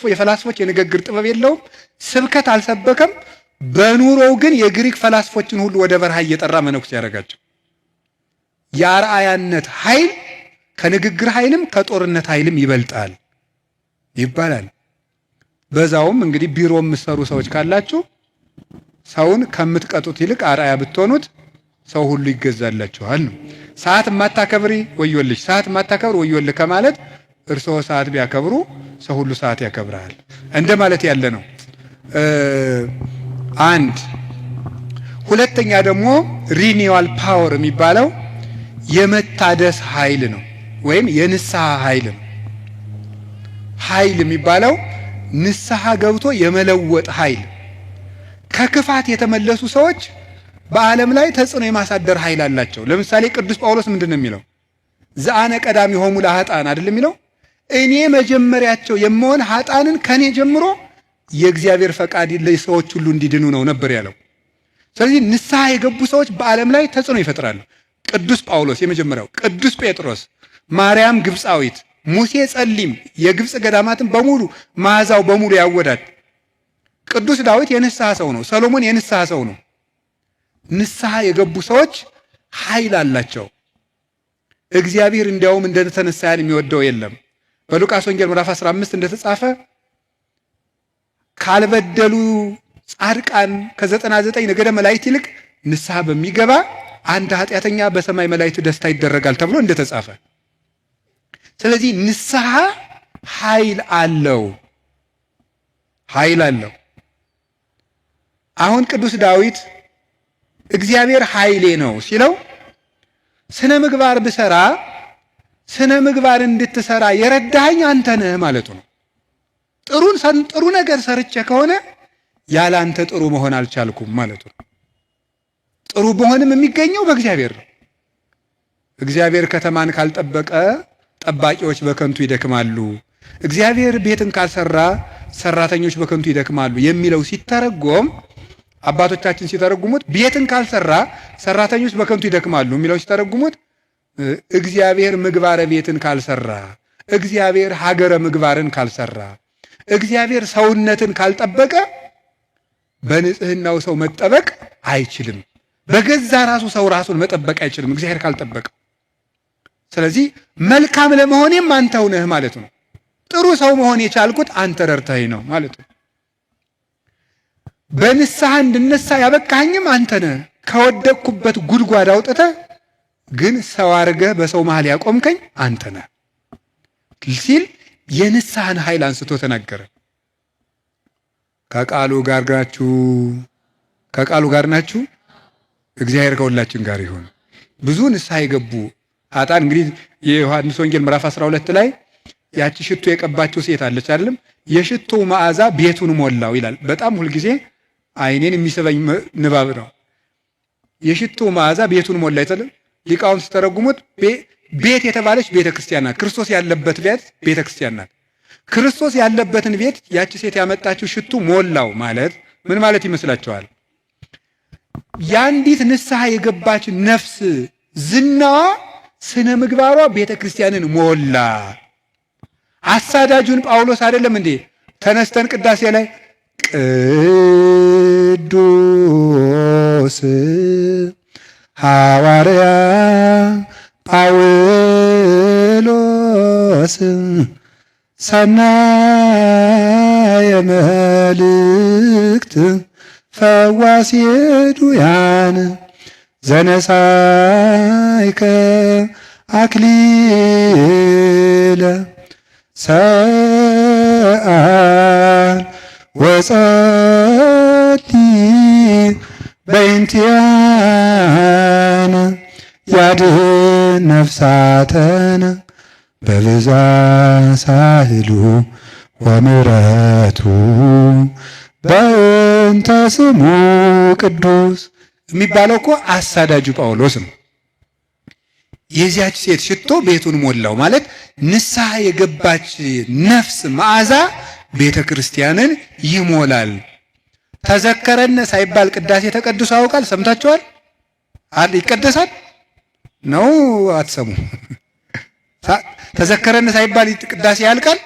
የፈላስፎች የንግግር ጥበብ የለውም። ስብከት አልሰበከም። በኑሮው ግን የግሪክ ፈላስፎችን ሁሉ ወደ በረሃ እየጠራ መነኩሴ ያደረጋቸው። የአርአያነት ኃይል ከንግግር ኃይልም ከጦርነት ኃይልም ይበልጣል ይባላል። በዛውም እንግዲህ ቢሮ የምትሰሩ ሰዎች ካላችሁ ሰውን ከምትቀጡት ይልቅ አርአያ ብትሆኑት ሰው ሁሉ ይገዛላችኋል ነው። ሰዓት የማታከብሪ ወዮልሽ፣ ሰዓት የማታከብር ወዮልህ ከማለት እርስዎ ሰዓት ቢያከብሩ ሰው ሁሉ ሰዓት ያከብራል እንደ ማለት ያለ ነው። አንድ ሁለተኛ ደግሞ ሪኒዋል ፓወር የሚባለው የመታደስ ኃይል ነው፣ ወይም የንስሐ ኃይል ነው። ኃይል የሚባለው ንስሐ ገብቶ የመለወጥ ኃይል። ከክፋት የተመለሱ ሰዎች በዓለም ላይ ተጽዕኖ የማሳደር ኃይል አላቸው። ለምሳሌ ቅዱስ ጳውሎስ ምንድን ነው የሚለው? ዘአነ ቀዳሚሆሙ ለኃጥአን አይደል የሚለው? እኔ መጀመሪያቸው የምሆን ኃጥአንን ከኔ ጀምሮ የእግዚአብሔር ፈቃድ ለሰዎች ሁሉ እንዲድኑ ነው ነበር ያለው። ስለዚህ ንስሐ የገቡ ሰዎች በዓለም ላይ ተጽዕኖ ይፈጥራሉ። ቅዱስ ጳውሎስ የመጀመሪያው፣ ቅዱስ ጴጥሮስ፣ ማርያም ግብፃዊት፣ ሙሴ ጸሊም የግብፅ ገዳማትን በሙሉ መዓዛው በሙሉ ያወዳት። ቅዱስ ዳዊት የንስሐ ሰው ነው። ሰሎሞን የንስሐ ሰው ነው። ንስሐ የገቡ ሰዎች ኃይል አላቸው። እግዚአብሔር እንዲያውም እንደተነሳ ያን የሚወደው የለም። በሉቃስ ወንጌል ምዕራፍ 15 እንደተጻፈ ካልበደሉ ጻድቃን ከ99 ነገደ መላእክት ይልቅ ንስሐ በሚገባ አንድ ኃጢአተኛ በሰማይ መላእክት ደስታ ይደረጋል ተብሎ እንደተጻፈ። ስለዚህ ንስሐ ኃይል አለው። አሁን ቅዱስ ዳዊት እግዚአብሔር ኃይሌ ነው ሲለው ስነ ምግባር ብሰራ ስነ ምግባር እንድትሰራ የረዳኸኝ አንተ ነህ ማለቱ ነው። ጥሩ ነገር ሰርቼ ከሆነ ያለ አንተ ጥሩ መሆን አልቻልኩም ማለቱ ነው። ጥሩ መሆንም የሚገኘው በእግዚአብሔር ነው። እግዚአብሔር ከተማን ካልጠበቀ ጠባቂዎች በከንቱ ይደክማሉ፣ እግዚአብሔር ቤትን ካልሰራ ሰራተኞች በከንቱ ይደክማሉ የሚለው ሲተረጎም አባቶቻችን ሲተረጉሙት ቤትን ካልሰራ ሰራተኞች በከንቱ ይደክማሉ የሚለው ሲተረጉሙት እግዚአብሔር ምግባረ ቤትን ካልሰራ፣ እግዚአብሔር ሀገረ ምግባርን ካልሰራ፣ እግዚአብሔር ሰውነትን ካልጠበቀ በንጽህናው ሰው መጠበቅ አይችልም። በገዛ ራሱ ሰው ራሱን መጠበቅ አይችልም እግዚአብሔር ካልጠበቀ። ስለዚህ መልካም ለመሆኔም አንተው ነህ ማለት ነው። ጥሩ ሰው መሆን የቻልኩት አንተ ረድተኸኝ ነው ማለት ነው። በንስሐ እንድነሳ ያበቃኸኝም አንተ ነህ። ከወደቅኩበት ጉድጓድ አውጥተህ ግን ሰው አድርገህ በሰው መሃል ያቆምከኝ አንተ ነህ ሲል የንስሐን ኃይል አንስቶ ተናገረ። ከቃሉ ጋር ናችሁ። እግዚአብሔር ከሁላችን ጋር ይሁን። ብዙ ንስሐ የገቡ ኃጥአን እንግዲህ የዮሐንስ ወንጌል ምዕራፍ 12 ላይ ያቺ ሽቶ የቀባችው ሴት አለች አይደለም? የሽቶ መዓዛ ቤቱን ሞላው ይላል። በጣም ሁልጊዜ ዓይኔን የሚስበኝ ንባብ ነው። የሽቶ መዓዛ ቤቱን ሞላ ይተለም ሊቃውንት ሲተረጉሙት ቤት የተባለች ቤተክርስቲያን ናት። ክርስቶስ ያለበት ቤት ቤተክርስቲያን ናት። ክርስቶስ ያለበትን ቤት ያቺ ሴት ያመጣችው ሽቱ ሞላው ማለት ምን ማለት ይመስላችኋል? ያንዲት ንስሐ የገባች ነፍስ ዝናዋ፣ ስነ ምግባሯ ቤተ ክርስቲያንን ሞላ። አሳዳጁን ጳውሎስ አይደለም እንዴ ተነስተን ቅዳሴ ላይ ቅዱስ ሐዋርያ ጳውሎስ ሰናየ መልእክት ፈዋሴ ዱያን ዘነሳይከ አክሊለ ሰአል ወጸልይ በእንቲአነ ያድኅን ነፍሳተነ በብዛ ሳህሉ ወምሕረቱ በእንተ ስሙ ቅዱስ የሚባለው እኮ አሳዳጁ ጳውሎስ ነው። የዚያች ሴት ሽቶ ቤቱን ሞላው ማለት ንስሐ የገባች ነፍስ መዓዛ ቤተ ክርስቲያንን ይሞላል። ተዘከረነ ሳይባል ቅዳሴ ተቀድሶ ያውቃል? ሰምታችኋል? ይቀደሳል ነው አትሰሙ? ተዘከረነ ሳይባል ቅዳሴ ያልቃል?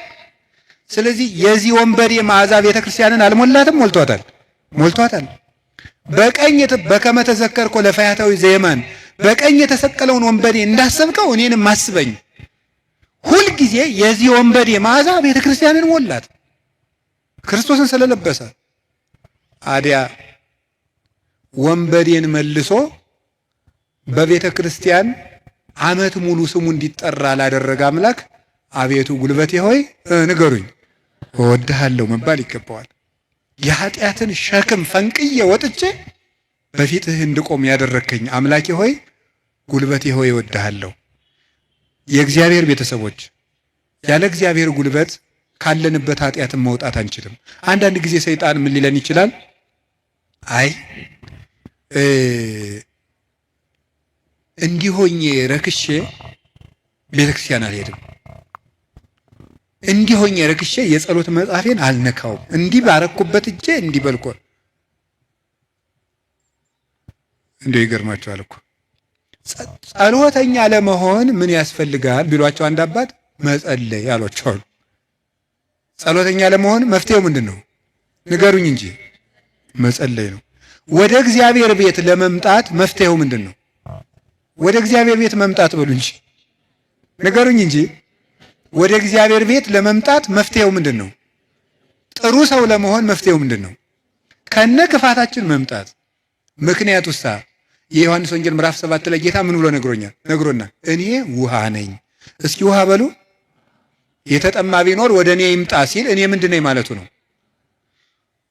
ስለዚህ የዚህ ወንበዴ መዓዛ ቤተ ክርስቲያንን አልሞላትም? ሞልቷታል፣ ሞልቷታል። በቀኝ በከመ ተዘከርኮ ለፈያታዊ ዘየማን በቀኝ የተሰቀለውን ወንበዴ እንዳሰብከው እኔንም አስበኝ። ሁልጊዜ የዚህ ወንበዴ መዓዛ ቤተ ክርስቲያንን ሞላት፣ ክርስቶስን ስለለበሰ። አዲያ ወንበዴን መልሶ በቤተ ክርስቲያን ዓመት ሙሉ ስሙ እንዲጠራ ላደረገ አምላክ አቤቱ ጉልበቴ ሆይ ንገሩኝ እወድሃለሁ መባል ይገባዋል። የኃጢአትን ሸክም ፈንቅዬ ወጥቼ በፊትህ እንድቆም ያደረከኝ አምላኬ ሆይ ጉልበቴ ሆይ እወድሃለሁ። የእግዚአብሔር ቤተሰቦች ያለ እግዚአብሔር ጉልበት ካለንበት ኃጢአትን መውጣት አንችልም። አንዳንድ ጊዜ ሰይጣን ምን ሊለን ይችላል? አይ እንዲሆኜ ረክሼ ቤተክርስቲያን አልሄድም፣ እንዲሆኜ ረክሼ የጸሎት መጽሐፌን አልነካውም፣ እንዲህ ባረኩበት እጄ እንዲህ በልኮ እንደው ይገርማቸዋል እኮ ጸሎተኛ ለመሆን ምን ያስፈልጋል ቢሏቸው አንድ አባት መጸለይ ያሏቸዋል። ጸሎተኛ ለመሆን መፍትሄው ምንድን ነው? ንገሩኝ እንጂ መጸለይ ነው። ወደ እግዚአብሔር ቤት ለመምጣት መፍትሄው ምንድን ነው? ወደ እግዚአብሔር ቤት መምጣት በሉ እንጂ ንገሩኝ እንጂ ወደ እግዚአብሔር ቤት ለመምጣት መፍትሄው ምንድን ነው? ጥሩ ሰው ለመሆን መፍትሄው ምንድን ነው? ከነ ክፋታችን መምጣት። ምክንያቱሳ የዮሐንስ ወንጌል ምዕራፍ 7 ላይ ጌታ ምን ብሎ ነግሮናል? እኔ ውሃ ነኝ። እስኪ ውሃ በሉ። የተጠማ ቢኖር ወደ እኔ ይምጣ ሲል እኔ ምንድን ነኝ ማለቱ ነው።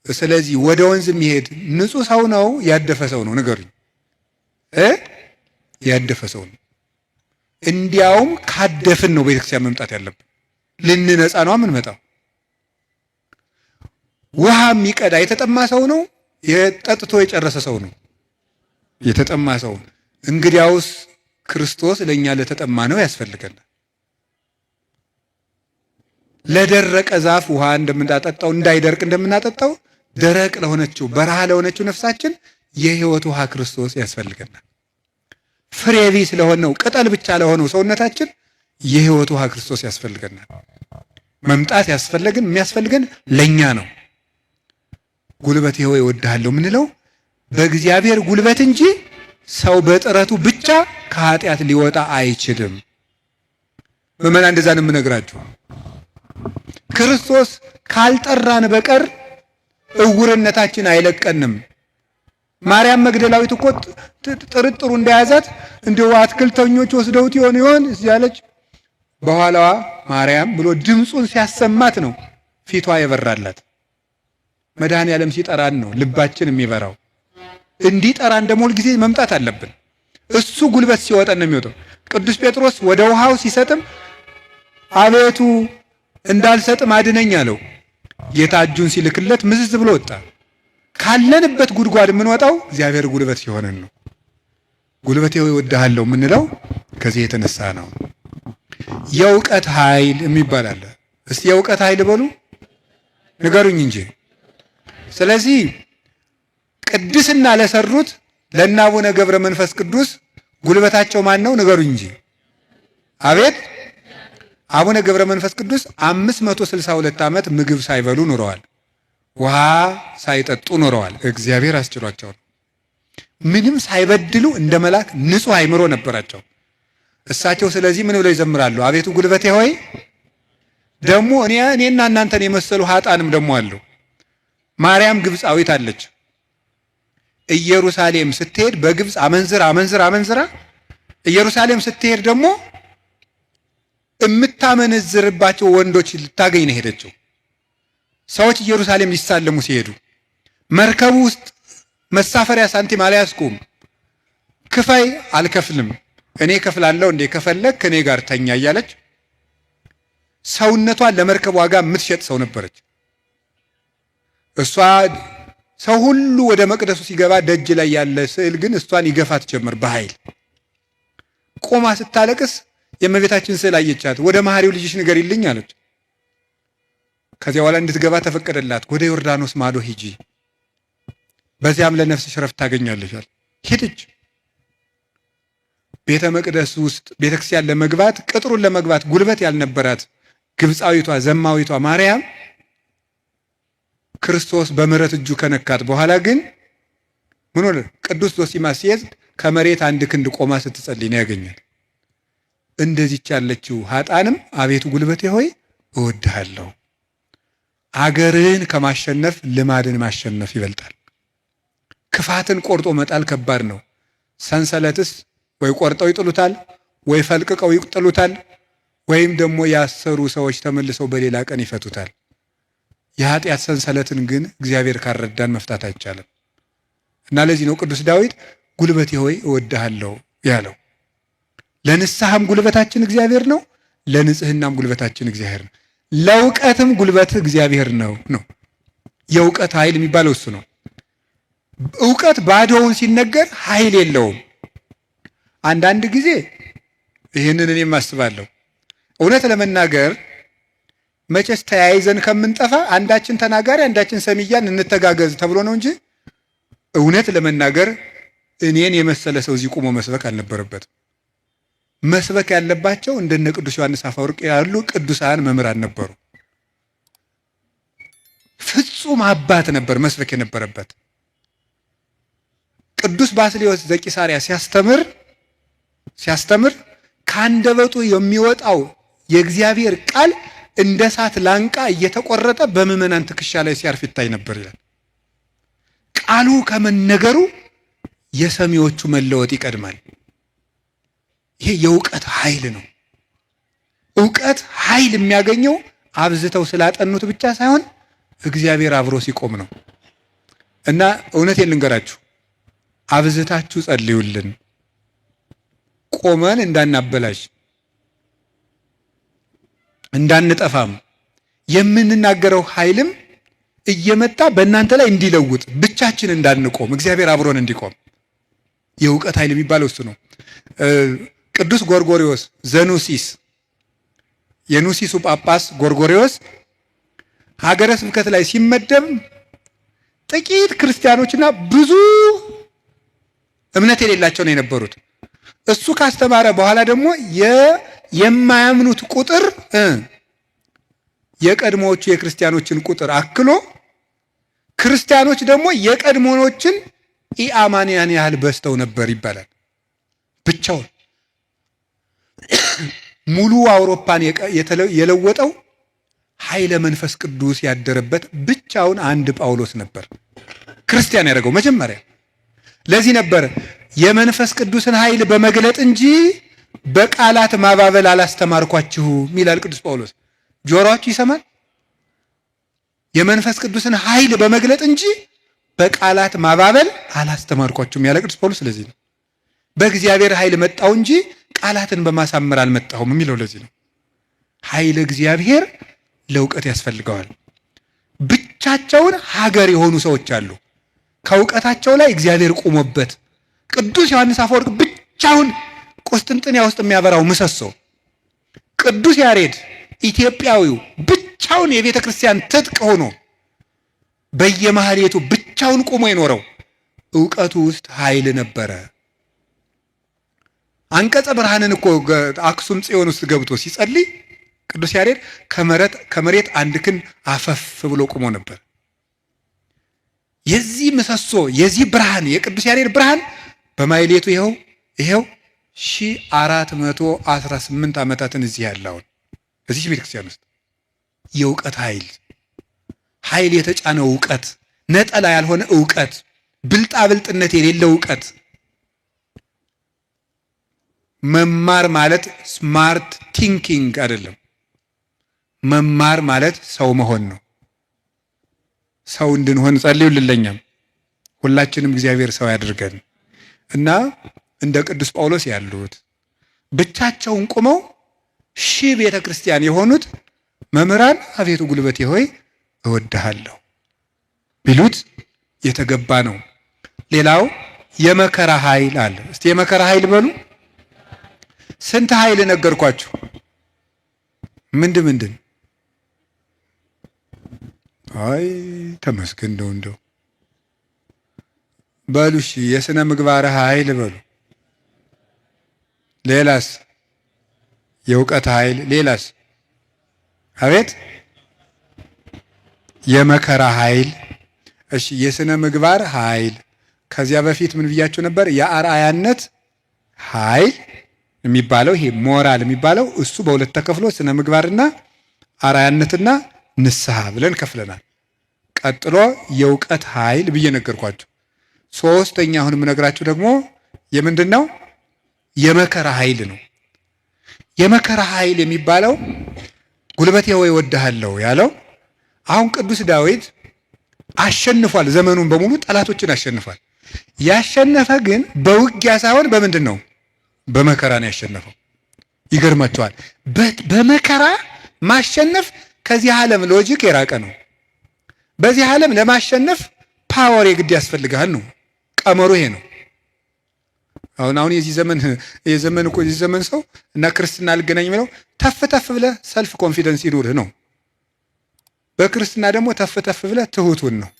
ስለዚህ ወደ ወንዝ የሚሄድ ንጹህ ሰው ነው ያደፈ ሰው ነው? ንገሩኝ። ያደፈ ሰው ነው። እንዲያውም ካደፍን ነው ቤተክርስቲያን መምጣት ያለብን። ልንነጻ ነው የምንመጣው። ውሃ የሚቀዳ የተጠማ ሰው ነው? የጠጥቶ የጨረሰ ሰው ነው? የተጠማ ሰው። እንግዲያውስ ክርስቶስ ለእኛ ለተጠማ ነው ያስፈልገናል። ለደረቀ ዛፍ ውሃ እንደምናጠጣው እንዳይደርቅ እንደምናጠጣው ደረቅ ለሆነችው በረሃ ለሆነችው ነፍሳችን የሕይወት ውሃ ክርስቶስ ያስፈልገናል። ፍሬ ቢስ ለሆነው ቅጠል ብቻ ለሆነው ሰውነታችን የሕይወት ውሃ ክርስቶስ ያስፈልገናል። መምጣት የሚያስፈልገን ለኛ ነው። ጉልበቴ ሆይ እወድሃለሁ የምንለው በእግዚአብሔር ጉልበት እንጂ ሰው በጥረቱ ብቻ ከኃጢአት ሊወጣ አይችልም። ምዕመናን እንደዛ ነው የምነግራችሁ። ክርስቶስ ካልጠራን በቀር እውርነታችን አይለቀንም። ማርያም መግደላዊት እኮ ጥርጥሩ እንደያዛት እንደው አትክልተኞች ወስደውት ይሆን እያለች በኋላዋ ማርያም ብሎ ድምፁን ሲያሰማት ነው ፊቷ የበራላት። መድኃኔዓለም ሲጠራን ነው ልባችን የሚበራው። እንዲጠራን ደግሞ ሁልጊዜ መምጣት አለብን። እሱ ጉልበት ሲወጣን ነው የሚወጣው። ቅዱስ ጴጥሮስ ወደ ውሃው ሲሰጥም አቤቱ እንዳልሰጥም አድነኝ አለው። ጌታ እጁን ሲልክለት ምዝዝ ብሎ ወጣ። ካለንበት ጉድጓድ የምንወጣው እግዚአብሔር ጉልበት ሲሆነን ነው። ጉልበቴ ሆይ እወድሃለሁ የምንለው ከዚህ የተነሳ ነው። የእውቀት ኃይል የሚባል አለ። እስቲ የእውቀት ኃይል በሉ ንገሩኝ እንጂ። ስለዚህ ቅድስና ለሰሩት ለእነ አቡነ ገብረ መንፈስ ቅዱስ ጉልበታቸው ማን ነው? ንገሩኝ እንጂ። አቤት አቡነ ገብረ መንፈስ ቅዱስ 562 ዓመት ምግብ ሳይበሉ ኑረዋል። ውሃ ሳይጠጡ ኑረዋል። እግዚአብሔር አስችሏቸው ነው። ምንም ሳይበድሉ እንደ መልአክ ንጹሕ አእምሮ ነበራቸው እሳቸው። ስለዚህ ምን ብለው ይዘምራሉ? አቤቱ ጉልበቴ ሆይ። ደግሞ እኔና እናንተን የመሰሉ ሀጣንም ደግሞ አሉ። ማርያም ግብፃዊት አለች። ኢየሩሳሌም ስትሄድ በግብፅ አመንዝራ ኢየሩሳሌም ስትሄድ ደግሞ የምታመነዝርባቸው ወንዶች ልታገኝ ነው ሄደችው። ሰዎች ኢየሩሳሌም ሊሳለሙ ሲሄዱ መርከቡ ውስጥ መሳፈሪያ ሳንቲም አልያዝኩም፣ ክፈይ፣ አልከፍልም፣ እኔ ከፍላለሁ እንዴ፣ ከፈለክ ከኔ ጋር ተኛ እያለች ሰውነቷን ለመርከብ ዋጋ የምትሸጥ ሰው ነበረች። እሷ ሰው ሁሉ ወደ መቅደሱ ሲገባ ደጅ ላይ ያለ ስዕል ግን እሷን ይገፋት ጀመር በኃይል። ቆማ ስታለቅስ የእመቤታችን ስዕል አየቻት። ወደ መሐሪው ልጅሽ ንገሪልኝ አለች። ከዚያ በኋላ እንድትገባ ተፈቀደላት። ወደ ዮርዳኖስ ማዶ ሂጂ፣ በዚያም ለነፍስሽ ረፍት ታገኛለሽ። ሄደች። ቤተ መቅደስ ውስጥ ቤተክርስቲያን ለመግባት ቅጥሩን ለመግባት ጉልበት ያልነበራት ግብፃዊቷ ዘማዊቷ ማርያም ክርስቶስ በምሕረት እጁ ከነካት በኋላ ግን ምን ሆነ? ቅዱስ ዞሲማስ ሲሄድ ከመሬት አንድ ክንድ ቆማ ስትጸልይ ነው ያገኛል። እንደዚች ያለችው ሀጣንም አቤቱ ጉልበቴ ሆይ እወድሃለሁ። አገርን ከማሸነፍ ልማድን ማሸነፍ ይበልጣል። ክፋትን ቆርጦ መጣል ከባድ ነው። ሰንሰለትስ ወይ ቆርጠው ይጥሉታል፣ ወይ ፈልቅቀው ይጥሉታል፣ ወይም ደግሞ ያሰሩ ሰዎች ተመልሰው በሌላ ቀን ይፈቱታል። የኃጢአት ሰንሰለትን ግን እግዚአብሔር ካረዳን መፍታት አይቻልም። እና ለዚህ ነው ቅዱስ ዳዊት ጉልበቴ ሆይ እወድሃለሁ ያለው። ለንስሐም ጉልበታችን እግዚአብሔር ነው፣ ለንጽህናም ጉልበታችን እግዚአብሔር ነው፣ ለእውቀትም ጉልበት እግዚአብሔር ነው። የእውቀት ኃይል የሚባለው እሱ ነው። እውቀት ባዶውን ሲነገር ኃይል የለውም። አንዳንድ ጊዜ ይህንን እኔም አስባለሁ። እውነት ለመናገር መቼስ ተያይዘን ከምንጠፋ አንዳችን ተናጋሪ አንዳችን ሰሚያን እንተጋገዝ ተብሎ ነው እንጂ እውነት ለመናገር እኔን የመሰለ ሰው እዚህ ቁሞ መስበክ አልነበረበትም። መስበክ ያለባቸው እንደነ ቅዱስ ዮሐንስ አፈወርቅ ያሉ ቅዱሳን መምህራን ነበሩ። ፍጹም አባት ነበር መስበክ የነበረበት። ቅዱስ ባስልዮስ ዘቂሳርያ ሲያስተምር ከአንደበቱ የሚወጣው የእግዚአብሔር ቃል እንደ እሳት ላንቃ እየተቆረጠ በምዕመናን ትከሻ ላይ ሲያርፍ ይታይ ነበር ይላል። ቃሉ ከመነገሩ የሰሚዎቹ መለወጥ ይቀድማል። ይሄ የእውቀት ኃይል ነው። እውቀት ኃይል የሚያገኘው አብዝተው ስላጠኑት ብቻ ሳይሆን እግዚአብሔር አብሮ ሲቆም ነው። እና እውነቴን ልንገራችሁ፣ አብዝታችሁ ጸልዩልን፣ ቆመን እንዳናበላሽ እንዳንጠፋም የምንናገረው ኃይልም እየመጣ በእናንተ ላይ እንዲለውጥ ብቻችን እንዳንቆም እግዚአብሔር አብሮን እንዲቆም የእውቀት ኃይል የሚባለው እሱ ነው። ቅዱስ ጎርጎሪዎስ ዘኑሲስ የኑሲሱ ጳጳስ ጎርጎሪዎስ ሀገረ ስብከት ላይ ሲመደብ ጥቂት ክርስቲያኖችና ብዙ እምነት የሌላቸው ነው የነበሩት። እሱ ካስተማረ በኋላ ደግሞ የማያምኑት ቁጥር የቀድሞዎቹ የክርስቲያኖችን ቁጥር አክሎ ክርስቲያኖች ደግሞ የቀድሞዎችን ኢአማንያን ያህል በዝተው ነበር ይባላል። ብቻውን ሙሉ አውሮፓን የለወጠው ኃይለ መንፈስ ቅዱስ ያደረበት ብቻውን አንድ ጳውሎስ ነበር ክርስቲያን ያደረገው መጀመሪያ። ለዚህ ነበር የመንፈስ ቅዱስን ኃይል በመግለጥ እንጂ በቃላት ማባበል አላስተማርኳችሁም ይላል ቅዱስ ጳውሎስ። ጆሮአችሁ ይሰማል? የመንፈስ ቅዱስን ኃይል በመግለጥ እንጂ በቃላት ማባበል አላስተማርኳችሁም ያለ ቅዱስ ጳውሎስ ለዚህ ነው። በእግዚአብሔር ኃይል መጣው እንጂ ቃላትን በማሳመር አልመጣሁም የሚለው ለዚህ ነው። ኃይለ እግዚአብሔር ለእውቀት ያስፈልገዋል። ብቻቸውን ሀገር የሆኑ ሰዎች አሉ፣ ከእውቀታቸው ላይ እግዚአብሔር ቆሞበት። ቅዱስ ዮሐንስ አፈወርቅ ብቻውን ቁስጥንጥንያ ውስጥ የሚያበራው ምሰሶ፣ ቅዱስ ያሬድ ኢትዮጵያዊው ብቻውን የቤተ ክርስቲያን ትጥቅ ሆኖ በየማህሌቱ ብቻውን ቆሞ የኖረው ዕውቀቱ ውስጥ ኃይል ነበረ። አንቀጸ ብርሃንን እኮ አክሱም ጽዮን ውስጥ ገብቶ ሲጸልይ ቅዱስ ያሬድ ከመሬት አንድ ክንድ አፈፍ ብሎ ቆሞ ነበር። የዚህ ምሰሶ የዚህ ብርሃን የቅዱስ ያሬድ ብርሃን በማህሌቱ ይኸው 1418 ዓመታትን እዚህ ያለውን በዚህ ቤተክርስቲያን ውስጥ የእውቀት ኃይል የተጫነው ዕውቀት፣ ነጠላ ያልሆነ ዕውቀት፣ ብልጣብልጥነት የሌለው ዕውቀት። መማር ማለት ስማርት ቲንኪንግ አይደለም። መማር ማለት ሰው መሆን ነው። ሰው እንድንሆን ጸልዩልኝ። ሁላችንም እግዚአብሔር ሰው ያድርገን እና እንደ ቅዱስ ጳውሎስ ያሉት ብቻቸውን ቆመው ቤተ ክርስቲያን የሆኑት መምህራን አቤቱ ጉልበቴ ሆይ እወድሃለሁ ቢሉት የተገባ ነው። ሌላው የመከራ ኃይል አለ። እስቲ የመከራ ኃይል በሉ። ስንት ኃይል ነገርኳችሁ? ምንድን? አይ ተመስገን እንደው በሉ። እሺ የሥነ ምግባር ኃይል በሉ። ሌላስ? የእውቀት ኃይል። ሌላስ? አቤት የመከራ ኃይል። እሺ የሥነ ምግባር ኃይል። ከዚያ በፊት ምን ብያችሁ ነበር? የአርአያነት ኃይል የሚባለው ይሄ ሞራል የሚባለው እሱ በሁለት ተከፍሎ ስነ ምግባርና አርአያነትና ንስሐ ብለን ከፍለናል። ቀጥሎ የእውቀት ኃይል ብዬ ነገርኳችሁ። ሶስተኛ አሁን የምነግራችሁ ደግሞ የምንድን ነው? የመከራ ኃይል ነው። የመከራ ኃይል የሚባለው ጉልበቴ ሆይ እወድሃለሁ ያለው አሁን ቅዱስ ዳዊት አሸንፏል። ዘመኑን በሙሉ ጠላቶችን አሸንፏል። ያሸነፈ ግን በውጊያ ሳይሆን በምንድን ነው? በመከራ ነው ያሸነፈው። ይገርማቸዋል። በመከራ ማሸነፍ ከዚህ ዓለም ሎጂክ የራቀ ነው። በዚህ ዓለም ለማሸነፍ ፓወር የግድ ያስፈልጋል ነው ቀመሩ። ይሄ ነው። አሁን የዚህ ዘመን ሰው እና ክርስትና አልገናኝ የሚለው ተፍ ብለህ ሰልፍ ኮንፊደንስ ይኑርህ ነው። በክርስትና ደግሞ ተፍ ብለህ ትሁቱን ነው።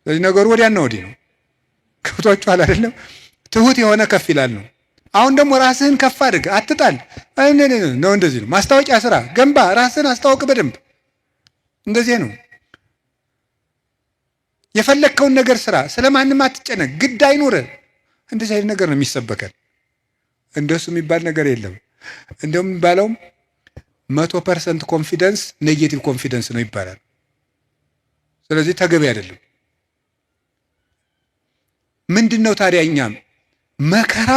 ስለዚህ ነገሩ ወዲያና ወዲህ ነው። ከብቷችኋል አይደለም? ትሁት የሆነ ከፍ ይላል ነው። አሁን ደግሞ ራስህን ከፍ አድርግ፣ አትጣል ነው። እንደዚህ ነው። ማስታወቂያ ስራ፣ ገንባ፣ ራስህን አስታውቅ በደንብ። እንደዚህ ነው። የፈለግከውን ነገር ስራ፣ ስለማንም አትጨነቅ፣ ግድ አይኑርህ። እንደዚህ አይነት ነገር ነው የሚሰበከን። እንደሱ የሚባል ነገር የለም። እንደውም የሚባለውም 100% ኮንፊደንስ ኔጌቲቭ ኮንፊደንስ ነው ይባላል። ስለዚህ ተገቢ አይደለም። ምንድን ነው ታዲያ? እኛም መከራ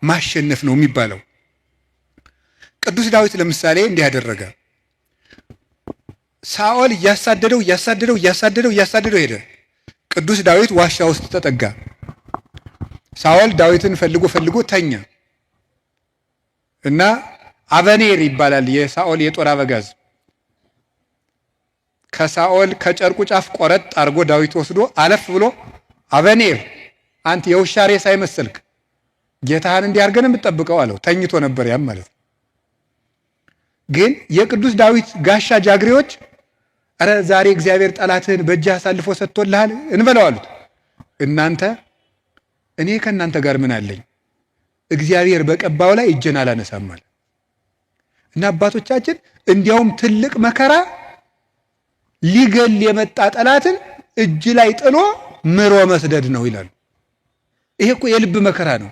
ማሸነፍ ነው የሚባለው። ቅዱስ ዳዊት ለምሳሌ እንዲህ ያደረገ፣ ሳኦል እያሳደደው ሄደ። ቅዱስ ዳዊት ዋሻ ውስጥ ተጠጋ። ሳኦል ዳዊትን ፈልጎ ተኛ እና አበኔር ይባላል የሳኦል የጦር አበጋዝ ከሳኦል ከጨርቁ ጫፍ ቆረጥ አድርጎ ዳዊት ወስዶ አለፍ ብሎ አበኔር አንተ የውሻ ሬሳ አይመስልክ ጌታህን እንዲያርገን የምትጠብቀው አለው። ተኝቶ ነበር ያም ማለት ነው። ግን የቅዱስ ዳዊት ጋሻ ጃግሬዎች አረ ዛሬ እግዚአብሔር ጠላትህን በእጅህ አሳልፎ ሰጥቶልሃል እንበለው አሉት። እናንተ እኔ ከእናንተ ጋር ምን አለኝ? እግዚአብሔር በቀባው ላይ እጄን አላነሳም አለ። እና አባቶቻችን እንዲያውም ትልቅ መከራ ሊገል የመጣ ጠላትን እጅ ላይ ጥሎ ምሮ መስደድ ነው ይላሉ። ይሄ እኮ የልብ መከራ ነው።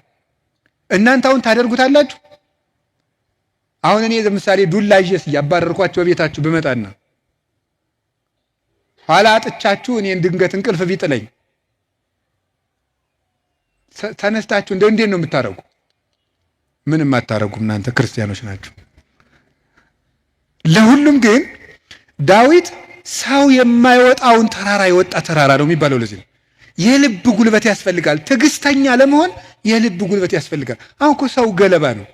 እናንተ አሁን ታደርጉታላችሁ? አሁን እኔ ለምሳሌ ዱላ ይዤስ እያባረርኳቸው ቤታችሁ ብመጣና ኋላ አጥቻችሁ እኔን ድንገት እንቅልፍ ቢጥለኝ ተነስታችሁ እንዴት ነው የምታረጉ? ምንም አታረጉም። እናንተ ክርስቲያኖች ናችሁ። ለሁሉም ግን ዳዊት ሰው የማይወጣውን ተራራ የወጣ ተራራ ነው የሚባለው። ለዚህ ነው የልብ ጉልበት ያስፈልጋል። ትዕግስተኛ ለመሆን የልብ ጉልበት ያስፈልጋል። አሁን እኮ ሰው ገለባ ነው።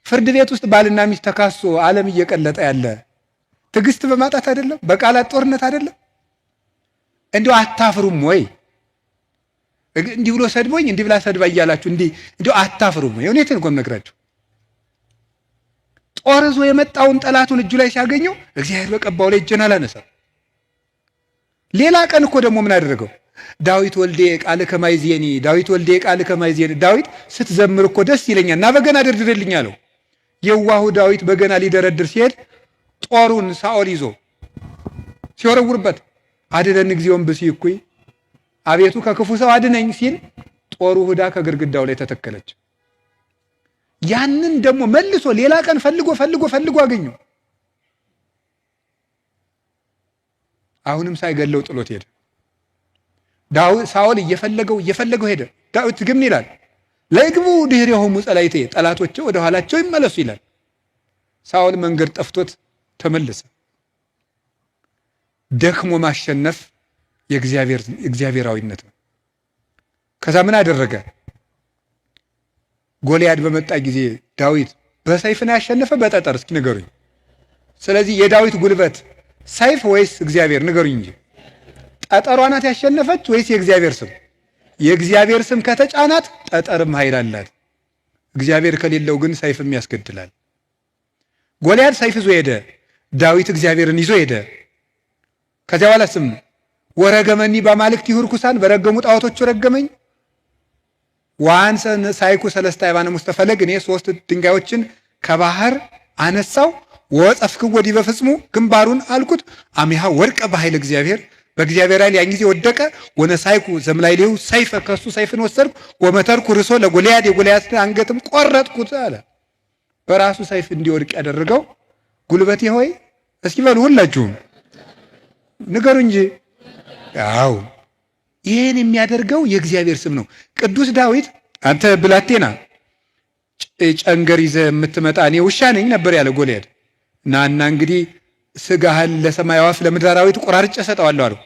ፍርድ ቤት ውስጥ ባልና ሚስት ተካሶ ዓለም እየቀለጠ ያለ ትዕግስት በማጣት አይደለም? በቃላት ጦርነት አይደለም? እንዲሁ አታፍሩም ወይ? እንዲህ ብሎ ሰድቦኝ እንዲህ ብላ ሰድባ እያላችሁ እንዲሁ አታፍሩም ወይ? እውነቴን እኮ የምነግራችሁ። ጦር ይዞ የመጣውን ጠላቱን እጁ ላይ ሲያገኘው እግዚአብሔር በቀባው ላይ እጄን አላነሳም። ሌላ ቀን እኮ ደግሞ ምን አደረገው? ዳዊት ወልዴ ቃል ከማይዜኒ ዳዊት ወልዴ ቃል ከማይዜኒ ዳዊት ስትዘምር እኮ ደስ ይለኛል እና በገና ደርድርልኝ አለው። የዋሁ ዳዊት በገና ሊደረድር ሲሄድ ጦሩን ሳኦል ይዞ ሲወረውርበት አድነን እግዚኦን ብሲኩይ አቤቱ ከክፉ ሰው አድነኝ ሲል ጦሩ ሁዳ ከግድግዳው ላይ ተተከለች። ያንን ደግሞ መልሶ ሌላ ቀን ፈልጎ አገኘው። አሁንም ሳይገለው ጥሎት ሄደ። ሳኦል እየፈለገው ሄደ። ዳዊት ግን ይላል ለግቡ ድኅሬሆሙ ጸላእቴ ጠላቶቼ ወደ ኋላቸው ይመለሱ ይላል። ሳኦል መንገድ ጠፍቶት ተመለሰ። ደክሞ ማሸነፍ የእግዚአብሔራዊነት ነው። ከዛ ምን አደረገ? ጎልያድ በመጣ ጊዜ ዳዊት በሰይፍ ነው ያሸነፈ በጠጠር? እስኪ ንገሩኝ። ስለዚህ የዳዊት ጉልበት ሰይፍ ወይስ እግዚአብሔር? ንገሩኝ እንጂ ጠጠሯ ናት ያሸነፈች ወይስ የእግዚአብሔር ስም? የእግዚአብሔር ስም ከተጫናት ጠጠርም ኃይል አላት። እግዚአብሔር ከሌለው ግን ሰይፍም ያስገድላል። ጎልያድ ሰይፍ ይዞ ሄደ፣ ዳዊት እግዚአብሔርን ይዞ ሄደ። ከዚያ በኋላ ስም ወረገመኒ በአማልክት ይሁርኩሳን በረገሙ ጣዖቶቹ ረገመኝ ዋንሰ ሳይኩ ሰለስተ አይባነ ሙስተ ፈለግ እኔ 3 ድንጋዮችን ከባህር አነሳው ወጸፍክ ወዲ በፍጽሙ ግንባሩን አልኩት አሚሃ ወርቀ በኃይል እግዚአብሔር በእግዚአብሔር ኃይል ያን ጊዜ ወደቀ። ወነሳይኩ ዘምላይሌው ሰይፈ ከሱ ሰይፍን ወሰድኩ ወመተርኩ ርሶ ለጎልያድ የጎልያድን አንገትም ቆረጥኩት አለ። በራሱ ሰይፍ እንዲወድቅ ያደረገው ጉልበቴ ሆይ እስኪ በሉ ሁላችሁም ንገሩ እንጂ። አዎ ይህን የሚያደርገው የእግዚአብሔር ስም ነው። ቅዱስ ዳዊት አንተ ብላቴና ጨንገር ይዘህ የምትመጣ እኔ ውሻ ነኝ ነበር ያለ ጎልያድ። እና እንግዲህ ስጋህን ለሰማይ አዕዋፍ ለምድር አራዊት ቆራርጬ እሰጠዋለሁ አለው።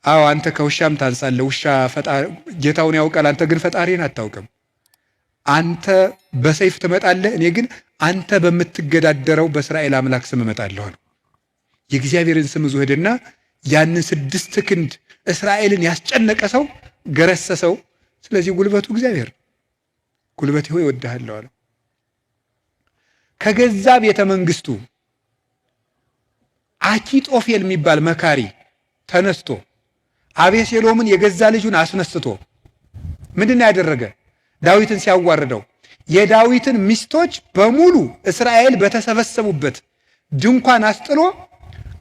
አዎ አንተ ከውሻም ታንሳለህ። ውሻ ጌታውን ያውቃል፣ አንተ ግን ፈጣሪን አታውቅም። አንተ በሰይፍ ትመጣለህ፣ እኔ ግን አንተ በምትገዳደረው በእስራኤል አምላክ ስም እመጣለሁ አለው። የእግዚአብሔርን ስም ይዞ ሄደና ያንን 6 ክንድ እስራኤልን ያስጨነቀ ሰው ገረሰሰው። ስለዚህ ጉልበቱ እግዚአብሔር ጉልበቴ ሆይ እወድሃለሁ አለው። ከገዛ ቤተ መንግስቱ አኪጦፌል የሚባል መካሪ ተነስቶ አቤሴሎምን የገዛ ልጁን አስነስቶ ምንድን ነው ያደረገ? ዳዊትን ሲያዋርደው የዳዊትን ሚስቶች በሙሉ እስራኤል በተሰበሰቡበት ድንኳን አስጥሎ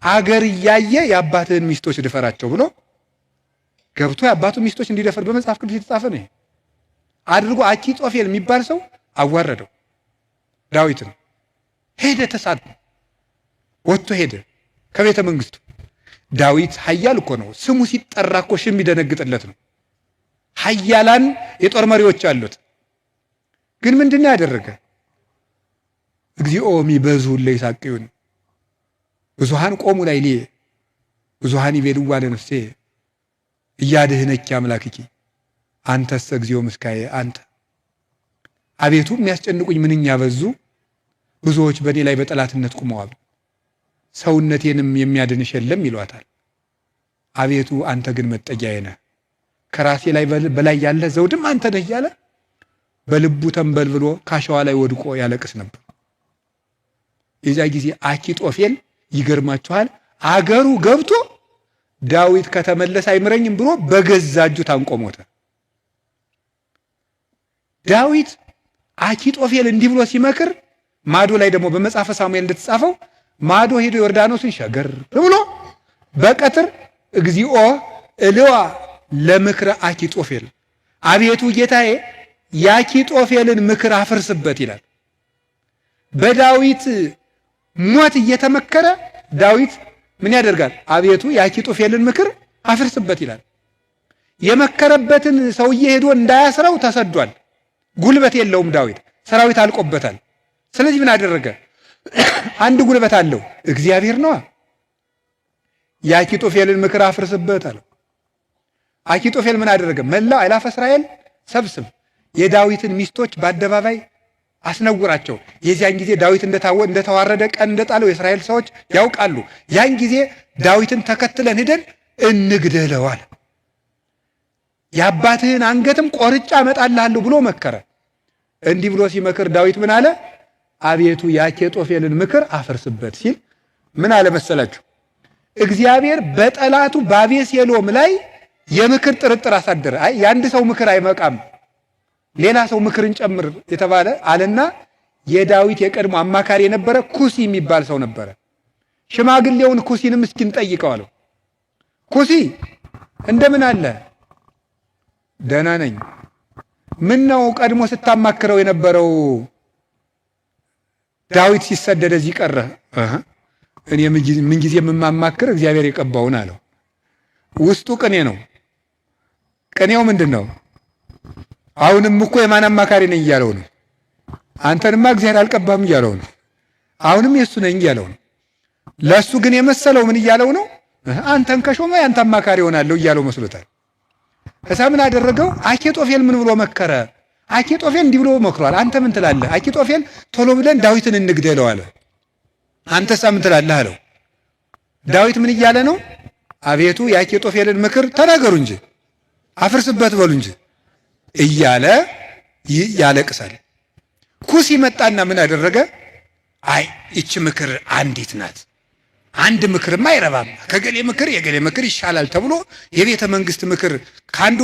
አገር እያየ የአባትህን ሚስቶች ድፈራቸው ብሎ ገብቶ የአባቱ ሚስቶች እንዲደፈር በመጽሐፍ ቅዱስ የተጻፈ ነው አድርጎ አኪጦፌል የሚባል ሰው አዋረደው። ዳዊትን ሄደ፣ ተሳድ ወጥቶ ሄደ ከቤተ መንግስቱ። ዳዊት ኃያል እኮ ነው። ስሙ ሲጠራ እኮ ሽም ይደነግጥለት ነው። ኃያላን የጦር መሪዎች አሉት። ግን ምንድነው ያደረገ? እግዚኦ ሚበዙ ለይሳቅዩን ብዙሃን ቆሙ ላይ ሊ ብዙሃን ይቤልዋ ለነፍሴ እያድህነኪ አምላክኪ አንተስ እግዚኦ ምስካዬ አንተ። አቤቱ የሚያስጨንቁኝ ምንኛ በዙ፣ ብዙዎች በእኔ ላይ በጠላትነት ቁመዋል፣ ሰውነቴንም የሚያድንሽ የለም ይሏታል። አቤቱ አንተ ግን መጠጊያዬ ነህ፣ ከራሴ ላይ በላይ ያለ ዘውድም አንተ ነህ እያለ በልቡ ተንበልብሎ ካሸዋ ላይ ወድቆ ያለቅስ ነበር። የዚያ ጊዜ አኪጦፌል ይገርማችኋል አገሩ ገብቶ ዳዊት ከተመለሰ አይምረኝም ብሎ በገዛ እጁ ታንቆ ሞተ። ዳዊት አኪጦፌል እንዲህ ብሎ ሲመክር ማዶ ላይ ደግሞ በመጽሐፈ ሳሙኤል እንደተጻፈው ማዶ ሄዶ ዮርዳኖስን ሸገር ብሎ በቀትር እግዚኦ እልዋ ለምክረ አኪጦፌል አቤቱ ጌታዬ የአኪጦፌልን ምክር አፍርስበት ይላል። በዳዊት ሞት እየተመከረ ዳዊት ምን ያደርጋል? አቤቱ የአኪጦፌልን ምክር አፍርስበት ይላል። የመከረበትን ሰውዬ ሄዶ እንዳያስረው ተሰዷል። ጉልበት የለውም ዳዊት፣ ሰራዊት አልቆበታል። ስለዚህ ምን አደረገ? አንድ ጉልበት አለው፣ እግዚአብሔር ነዋ። የአኪጦፌልን ምክር አፍርስበት አለው። አኪጦፌል ምን አደረገ? መላው አእላፈ እስራኤል ሰብስብ፣ የዳዊትን ሚስቶች በአደባባይ አስነውራቸው። የዚያን ጊዜ ዳዊት እንደተዋረደ ቀን እንደጣለው የእስራኤል ሰዎች ያውቃሉ። ያን ጊዜ ዳዊትን ተከትለን ሄደን እንግደለዋል፣ የአባትህን አንገትም ቆርጫ እመጣልሃለሁ ብሎ መከረ። እንዲህ ብሎ ሲመክር ዳዊት ምን አለ? አቤቱ የአኬጦፌልን ምክር አፍርስበት ሲል ምን አለ መሰላችሁ? እግዚአብሔር በጠላቱ በአቤሴሎም ላይ የምክር ጥርጥር አሳደረ። አይ የአንድ ሰው ምክር አይመቃም፣ ሌላ ሰው ምክርን ጨምር የተባለ አለና የዳዊት የቀድሞ አማካሪ የነበረ ኩሲ የሚባል ሰው ነበረ። ሽማግሌውን ኩሲንም እስኪ እንጠይቀው አለው። ኩሲ እንደምን አለ? ደህና ነኝ። ምን ነው ቀድሞ ስታማክረው የነበረው ዳዊት ሲሰደድ እዚህ ቀረ? እኔ ምን ጊዜ የምማማክር እግዚአብሔር የቀባውን አለው። ውስጡ ቅኔ ነው። ቅኔው ምንድን ነው? አሁንም እኮ የማን አማካሪ ነኝ እያለው ነው። አንተንማ እግዚአብሔር አልቀባም እያለው ነው። አሁንም የእሱ ነኝ እያለው ነው። ለእሱ ግን የመሰለው ምን እያለው ነው? አንተን ከሾመ ያንተ አማካሪ ሆናለሁ እያለው መስሎታል። ከዛ ምን አደረገው? አኬጦፌል ምን ብሎ መከረ? አኬጦፌል እንዲህ ብሎ መክሯል። አንተ ምን ትላለህ? አኬጦፌል ቶሎ ብለን ዳዊትን እንግደለው አለ። አንተሳ ምን ትላለህ አለው። ዳዊት ምን እያለ ነው? አቤቱ የአኬጦፌልን ምክር ተናገሩ እንጂ አፍርስበት በሉ እንጂ እያለ ያለቅሳል። ኩሲ መጣና ምን አደረገ? አይ ይቺ ምክር አንዲት ናት፣ አንድ ምክርማ አይረባም፣ ከገሌ ምክር የገሌ ምክር ይሻላል ተብሎ የቤተ መንግስት ምክር የአንዱ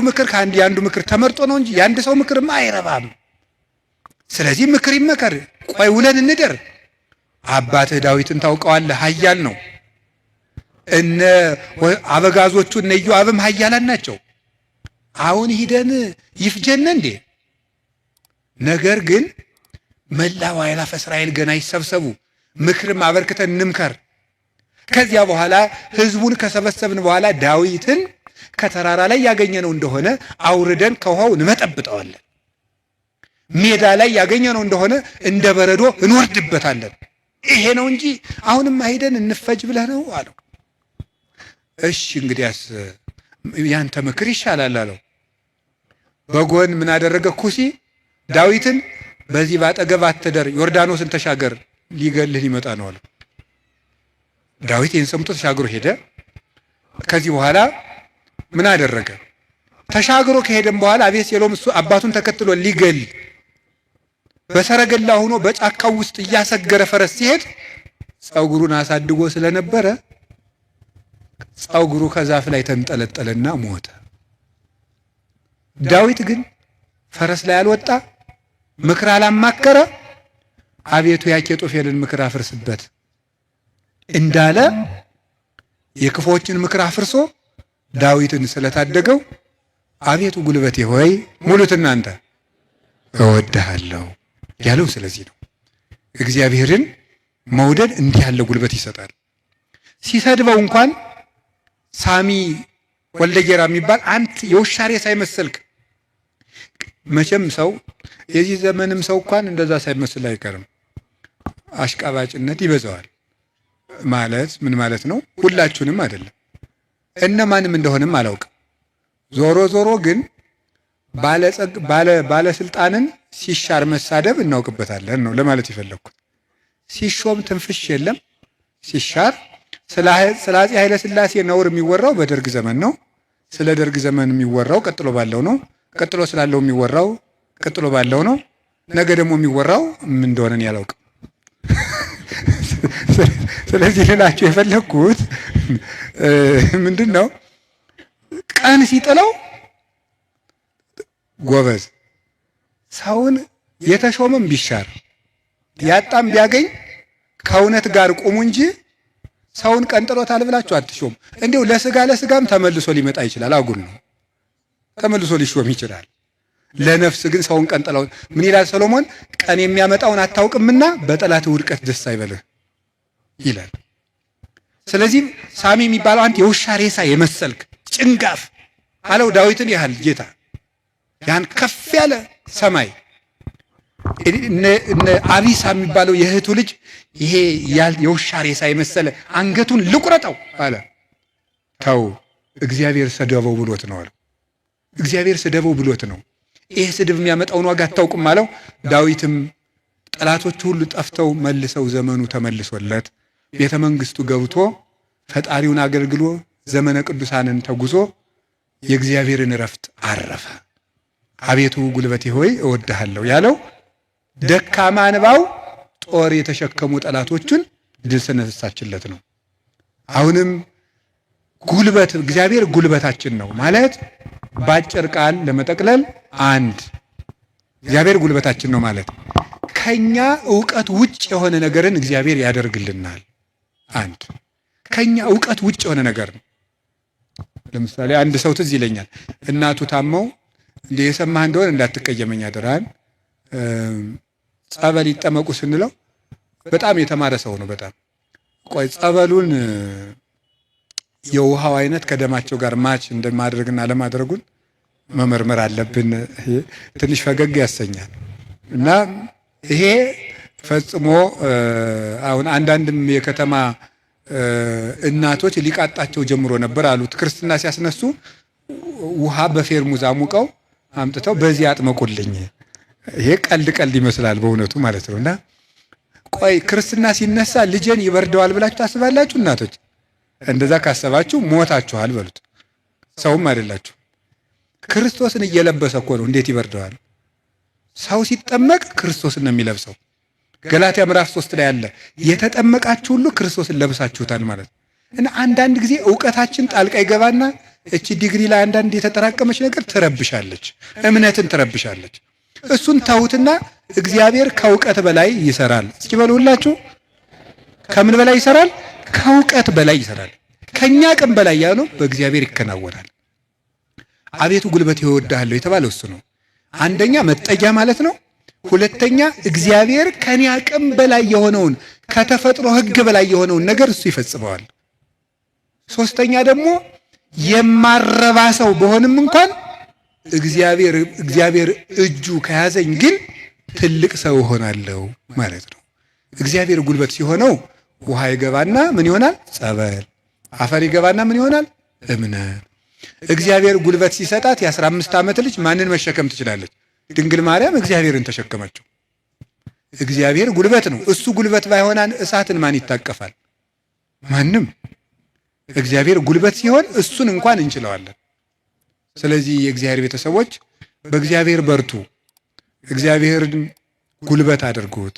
ምክር ተመርጦ ነው እንጂ የአንድ ሰው ምክርማ አይረባም። ስለዚህ ምክር ይመከር፣ ቆይ ውለን እንደር። አባትህ ዳዊትን ታውቀዋለህ፣ ኃያል ነው። እነ አበጋዞቹ እነ ኢዮአብም ኃያላን ናቸው። አሁን ሂደን ይፍጀነ እንዴ? ነገር ግን መላው አእላፈ እስራኤል ገና ይሰብሰቡ፣ ምክርም አበርክተን እንምከር። ከዚያ በኋላ ህዝቡን ከሰበሰብን በኋላ ዳዊትን ከተራራ ላይ ያገኘነው እንደሆነ አውርደን ከውሃው እንመጠብጠዋለን፣ ሜዳ ላይ ያገኘነው እንደሆነ እንደ በረዶ እንወርድበታለን። ይሄ ነው እንጂ አሁንም ሂደን እንፈጅ ብለህ ነው አለው። እሺ እንግዲያስ ያንተ ምክር ይሻላል አለው። በጎን ምን አደረገ? ኩሲ ዳዊትን በዚህ ባጠገብ አትደር፣ ዮርዳኖስን ተሻገር፣ ሊገልህ ሊመጣ ነው አለው። ዳዊት ይህን ሰምቶ ተሻግሮ ሄደ። ከዚህ በኋላ ምን አደረገ? ተሻግሮ ከሄደም በኋላ አቤሴሎም እሱ አባቱን ተከትሎ ሊገል በሰረገላ ሆኖ በጫካው ውስጥ እያሰገረ ፈረስ ሲሄድ ፀጉሩን አሳድጎ ስለነበረ ፀጉሩ ከዛፍ ላይ ተንጠለጠለና ሞተ። ዳዊት ግን ፈረስ ላይ አልወጣ፣ ምክር አላማከረ። አቤቱ የአኬጦፌልን ምክር አፍርስበት እንዳለ የክፎችን ምክር አፍርሶ ዳዊትን ስለታደገው አቤቱ ጉልበቴ ሆይ ሙሉት እናንተ እወድሃለሁ ያለው ስለዚህ ነው። እግዚአብሔርን መውደድ እንዲህ ያለ ጉልበት ይሰጣል። ሲሰድበው እንኳን ሳሚ ወልደ ጌራ የሚባል አንተ የውሻ ሬሳ ሳይመሰልክ። መቼም ሰው የዚህ ዘመንም ሰው እንኳን እንደዛ ሳይመስል አይቀርም። አሽቃባጭነት ይበዛዋል። ማለት ምን ማለት ነው? ሁላችሁንም አይደለም፣ እነማንም እንደሆነም አላውቅም። ዞሮ ዞሮ ግን ባለስልጣንን ሲሻር መሳደብ እናውቅበታለን ነው ለማለት የፈለግኩት። ሲሾም ትንፍሽ የለም። ሲሻር ስለ አፄ ኃይለ ሥላሴ ነውር የሚወራው በደርግ ዘመን ነው። ስለ ደርግ ዘመን የሚወራው ቀጥሎ ባለው ነው። ቀጥሎ ስላለው የሚወራው ቀጥሎ ባለው ነው። ነገ ደግሞ የሚወራው ምን እንደሆነ ያላውቅም። ስለዚህ ልላችሁ የፈለግኩት ምንድን ነው? ቀን ሲጥለው ጎበዝ ሰውን የተሾመም ቢሻር ያጣም ቢያገኝ ከእውነት ጋር ቁሙ እንጂ ሰውን ቀንጥሎታል ብላችሁ አትሾም። እንዲሁ ለስጋም ተመልሶ ሊመጣ ይችላል። አጉል ነው፣ ተመልሶ ሊሾም ይችላል። ለነፍስ ግን ሰውን ቀንጥለው ምን ይላል ሰሎሞን? ቀን የሚያመጣውን አታውቅምና በጠላት ውድቀት ደስ አይበልህ ይላል። ስለዚህ ሳሚ የሚባለው አንተ የውሻ ሬሳ የመሰልክ ጭንጋፍ አለው ዳዊትን ያህል ጌታ ያን ከፍ ያለ ሰማይ እነ አቢሳ የሚባለው የእህቱ ልጅ ይሄ የውሻ ሬሳ የመሰለ አንገቱን ልቁረጠው አለ። ተው እግዚአብሔር ሰደበው ብሎት ነው አለ። እግዚአብሔር ሰደበው ብሎት ነው። ይሄ ስድብ የሚያመጣውን ዋጋ አታውቅም አለው። ዳዊትም ጠላቶቹ ሁሉ ጠፍተው መልሰው ዘመኑ ተመልሶለት ቤተ መንግስቱ ገብቶ ፈጣሪውን አገልግሎ ዘመነ ቅዱሳንን ተጉዞ የእግዚአብሔርን እረፍት አረፈ። አቤቱ ጉልበቴ ሆይ እወድሃለሁ ያለው ደካማ እንባው ጦር የተሸከሙ ጠላቶቹን ድል ስነሳችለት ነው። አሁንም ጉልበት እግዚአብሔር ጉልበታችን ነው ማለት ባጭር ቃል ለመጠቅለል አንድ እግዚአብሔር ጉልበታችን ነው ማለት ከኛ ዕውቀት ውጭ የሆነ ነገርን እግዚአብሔር ያደርግልናል። አንድ ከኛ ዕውቀት ውጭ የሆነ ነገር ነው። ለምሳሌ አንድ ሰው ትዝ ይለኛል እናቱ ታመው እንደ የሰማህ እንደሆነ እንዳትቀየመኝ አደራን ጸበል ይጠመቁ ስንለው በጣም የተማረ ሰው ነው። በጣም ቆይ ጸበሉን የውሃው አይነት ከደማቸው ጋር ማች እንደማድረግና ለማድረጉን መመርመር አለብን። ትንሽ ፈገግ ያሰኛል። እና ይሄ ፈጽሞ አሁን አንዳንድም የከተማ እናቶች ሊቃጣቸው ጀምሮ ነበር አሉት። ክርስትና ሲያስነሱ ውሃ በፌርሙዝ አሙቀው አምጥተው በዚህ አጥመቁልኝ። ይሄ ቀልድ ይመስላል በእውነቱ ማለት ነው። እና ቆይ ክርስትና ሲነሳ ልጄን ይበርደዋል ብላችሁ ታስባላችሁ? እናቶች እንደዛ ካሰባችሁ ሞታችኋል በሉት። ሰውም አይደላችሁ። ክርስቶስን እየለበሰ እኮ ነው። እንዴት ይበርደዋል? ሰው ሲጠመቅ ክርስቶስን ነው የሚለብሰው። ገላትያ ምዕራፍ 3 ላይ ያለ የተጠመቃችሁ ሁሉ ክርስቶስን ለብሳችሁታል ማለት ነው። እና አንዳንድ ጊዜ ዕውቀታችን ጣልቃ ይገባና እቺ ዲግሪ ላይ አንዳንድ የተጠራቀመች ነገር ትረብሻለች፣ እምነትን ትረብሻለች። እሱን ተውትና እግዚአብሔር ከዕውቀት በላይ ይሰራል። እስኪ በሉ ሁላችሁ ከምን በላይ ይሰራል? ከዕውቀት በላይ ይሰራል። ከኛ አቅም በላይ ያለው በእግዚአብሔር ይከናወናል። አቤቱ ጉልበት ይወዳለሁ የተባለው እሱ ነው። አንደኛ መጠጊያ ማለት ነው። ሁለተኛ እግዚአብሔር ከኔ አቅም በላይ የሆነውን ከተፈጥሮ ሕግ በላይ የሆነውን ነገር እሱ ይፈጽመዋል። ሶስተኛ ደግሞ የማረባ ሰው በሆንም እንኳን እግዚአብሔር እጁ ከያዘኝ ግን ትልቅ ሰው እሆናለሁ ማለት ነው። እግዚአብሔር ጉልበት ሲሆነው ውሃ ይገባና ምን ይሆናል? ጸበል። አፈር ይገባና ምን ይሆናል? እምነት። እግዚአብሔር ጉልበት ሲሰጣት የ15 ዓመት ልጅ ማንን መሸከም ትችላለች? ድንግል ማርያም እግዚአብሔርን ተሸከመችው። እግዚአብሔር ጉልበት ነው። እሱ ጉልበት ባይሆናን እሳትን ማን ይታቀፋል? ማንም። እግዚአብሔር ጉልበት ሲሆን እሱን እንኳን እንችለዋለን። ስለዚህ የእግዚአብሔር ቤተሰቦች በእግዚአብሔር በርቱ፣ እግዚአብሔርን ጉልበት አድርጉት።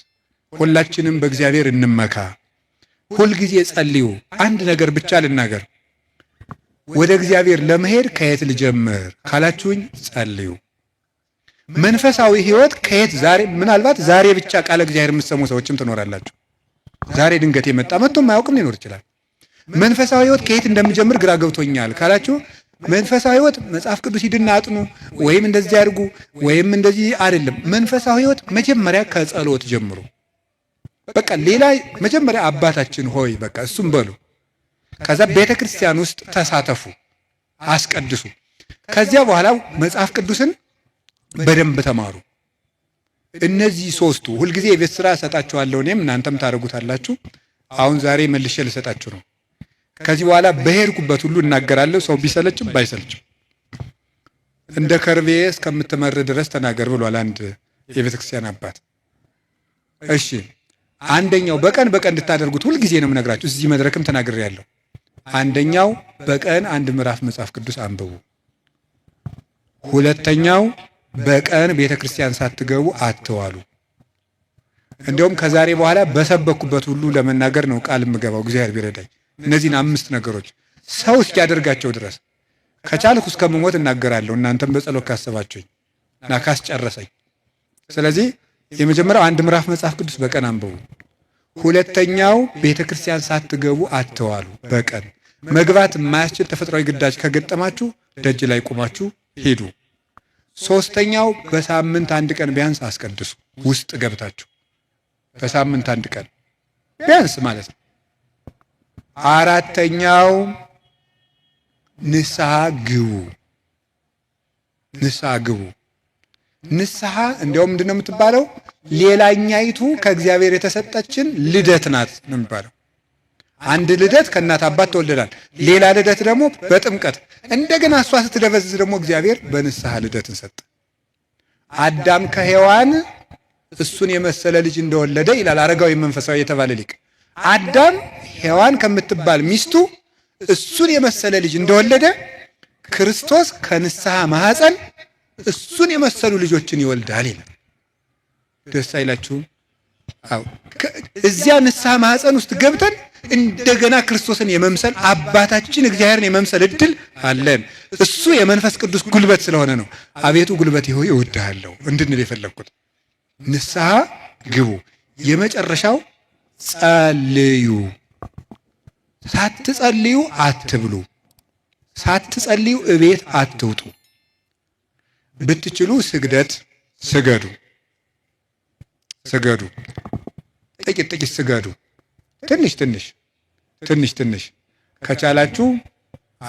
ሁላችንም በእግዚአብሔር እንመካ። ሁልጊዜ ጸልዩ። አንድ ነገር ብቻ ልናገር። ወደ እግዚአብሔር ለመሄድ ከየት ልጀምር ካላችሁኝ ጸልዩ። መንፈሳዊ ሕይወት ከየት ምናልባት ዛሬ ብቻ ቃለ እግዚአብሔር የምትሰሙ ሰዎችም ትኖራላችሁ። ዛሬ ድንገት መጥቶም አያውቅም ሊኖር ይችላል። መንፈሳዊ ሕይወት ከየት እንደምጀምር ግራ ገብቶኛል ካላችሁ መንፈሳዊ ሕይወት መጽሐፍ ቅዱስ ሂድና አጥኑ ወይም እንደዚህ አድርጉ ወይም እንደዚህ አይደለም። መንፈሳዊ ሕይወት መጀመሪያ ከጸሎት ጀምሩ። በቃ ሌላ መጀመሪያ አባታችን ሆይ በቃ እሱም በሉ። ከዛ ቤተ ክርስቲያን ውስጥ ተሳተፉ፣ አስቀድሱ። ከዚያ በኋላ መጽሐፍ ቅዱስን በደንብ ተማሩ። እነዚህ ሶስቱ ሁልጊዜ የቤት ስራ እሰጣችኋለሁ፣ እኔም እናንተም ታደርጉታላችሁ። አሁን ዛሬ መልሼ ልሰጣችሁ ነው። ከዚህ በኋላ በሄድኩበት ሁሉ እናገራለሁ፣ ሰው ቢሰለችም ባይሰለችም። እንደ ከርቤ እስከምትመር ድረስ ተናገር ብሏል አንድ የቤተ ክርስቲያን አባት። እሺ አንደኛው በቀን እንድታደርጉት ሁልጊዜ ነው የምነግራችሁ። እዚህ መድረክም ተናግሬያለሁ። አንደኛው በቀን አንድ ምዕራፍ መጽሐፍ ቅዱስ አንብቡ። ሁለተኛው በቀን ቤተ ክርስቲያን ሳትገቡ አትዋሉ። እንዲያውም ከዛሬ በኋላ በሰበኩበት ሁሉ ለመናገር ነው ቃል የምገባው እግዚአብሔር ቢረዳኝ። እነዚህን 5 ነገሮች ሰው እስኪያደርጋቸው ድረስ ከቻልኩ እስከምሞት እናገራለሁ። እናንተም በጸሎት ካሰባችሁኝ እና ካስጨረሰኝ። ስለዚህ የመጀመሪያው አንድ ምዕራፍ መጽሐፍ ቅዱስ በቀን አንብቡ። ሁለተኛው ቤተ ክርስቲያን ሳትገቡ አትዋሉ። በቀን መግባት የማያስችል ተፈጥሯዊ ግዳጅ ከገጠማችሁ ደጅ ላይ ቆማችሁ ሂዱ። ሶስተኛው በሳምንት አንድ ቀን ቢያንስ አስቀድሱ። ውስጥ ገብታችሁ በሳምንት አንድ ቀን ቢያንስ ማለት ነው። አራተኛው ንስሐ ግቡ። ንስሐ እንዲያውም ምንድን ነው የምትባለው? ሌላኛይቱ ከእግዚአብሔር የተሰጠችን ልደት ናት ነው የሚባለው። አንድ ልደት ከእናት አባት ተወልደናል። ሌላ ልደት ደግሞ በጥምቀት እንደገና እሷ ስትደበዝዝ ደግሞ እግዚአብሔር በንስሐ ልደትን ሰጠ። አዳም ከሔዋን እሱን የመሰለ ልጅ እንደወለደ ይላል አረጋዊ መንፈሳዊ የተባለ ሊቅ። አዳም ሔዋን ከምትባል ሚስቱ እሱን የመሰለ ልጅ እንደወለደ ክርስቶስ ከንስሐ ማኅፀን እሱን የመሰሉ ልጆችን ይወልዳል ይላል። ደስ አይላችሁም? አዎ እዚያ ንስሐ ማህፀን ውስጥ ገብተን እንደገና ክርስቶስን የመምሰል አባታችን እግዚአብሔርን የመምሰል እድል አለን። እሱ የመንፈስ ቅዱስ ጉልበት ስለሆነ ነው አቤቱ ጉልበቴ ሆይ እወድሃለሁ እንድንል የፈለግኩት። ንስሐ ግቡ። የመጨረሻው ጸልዩ። ሳትጸልዩ አትብሉ። ሳትጸልዩ እቤት አትውጡ። ብትችሉ ስግደት ስገዱ። ስገዱ። ጥቂት ጥቂት ስገዱ። ትንሽ ከቻላችሁ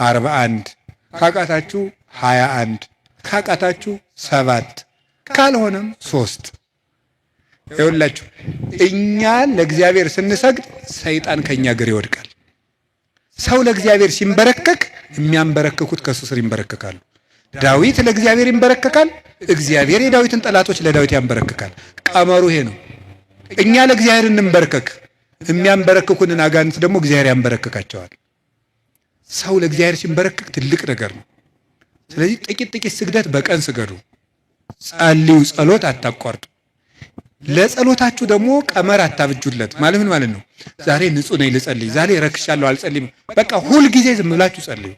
41 ካቃታችሁ 21 ካቃታችሁ 7 ካልሆነም 3። ይኸውላችሁ እኛ ለእግዚአብሔር ስንሰግድ ሰይጣን ከኛ እግር ይወድቃል። ሰው ለእግዚአብሔር ሲንበረከክ የሚያንበረክኩት ከሱ ስር ይንበረከካሉ። ዳዊት ለእግዚአብሔር ይንበረከካል፣ እግዚአብሔር የዳዊትን ጠላቶች ለዳዊት ያንበረክካል። ቀመሩ ይሄ ነው። እኛ ለእግዚአብሔር እንንበረከክ፣ የሚያንበረክኩንን አጋንንት ደግሞ እግዚአብሔር ያንበረክካቸዋል። ሰው ለእግዚአብሔር ሲንበረከክ ትልቅ ነገር ነው። ስለዚህ ጥቂት ስግደት በቀን ስገዱ። ጸልዩ። ጸሎት አታቋርጡ። ለጸሎታችሁ ደግሞ ቀመር አታብጁለት። ማለት ምን ማለት ነው? ዛሬ ንጹህ ነኝ ልጸልይ፣ ዛሬ ረክሻለሁ አልጸልይም። በቃ ሁል ጊዜ ዝም ብላችሁ ጸልዩ።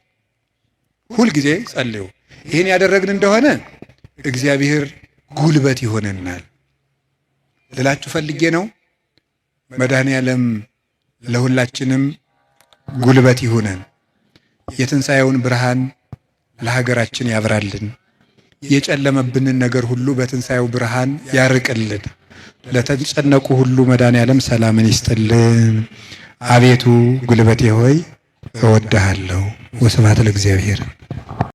ሁል ጊዜ ጸልዩ። ይህን ያደረግን እንደሆነ እግዚአብሔር ጉልበት ይሆነናል ልላችሁ ፈልጌ ነው። መድኃኔዓለም ለሁላችንም ጉልበት ይሁነን። የትንሣኤውን ብርሃን ለሀገራችን ያብራልን። የጨለመብንን ነገር ሁሉ በትንሣኤው ብርሃን ያርቅልን። ለተጨነቁ ሁሉ መድኃኔዓለም ሰላምን ይስጥልን። አቤቱ ጉልበቴ ሆይ እወድሃለሁ። ወስብሐት ለእግዚአብሔር።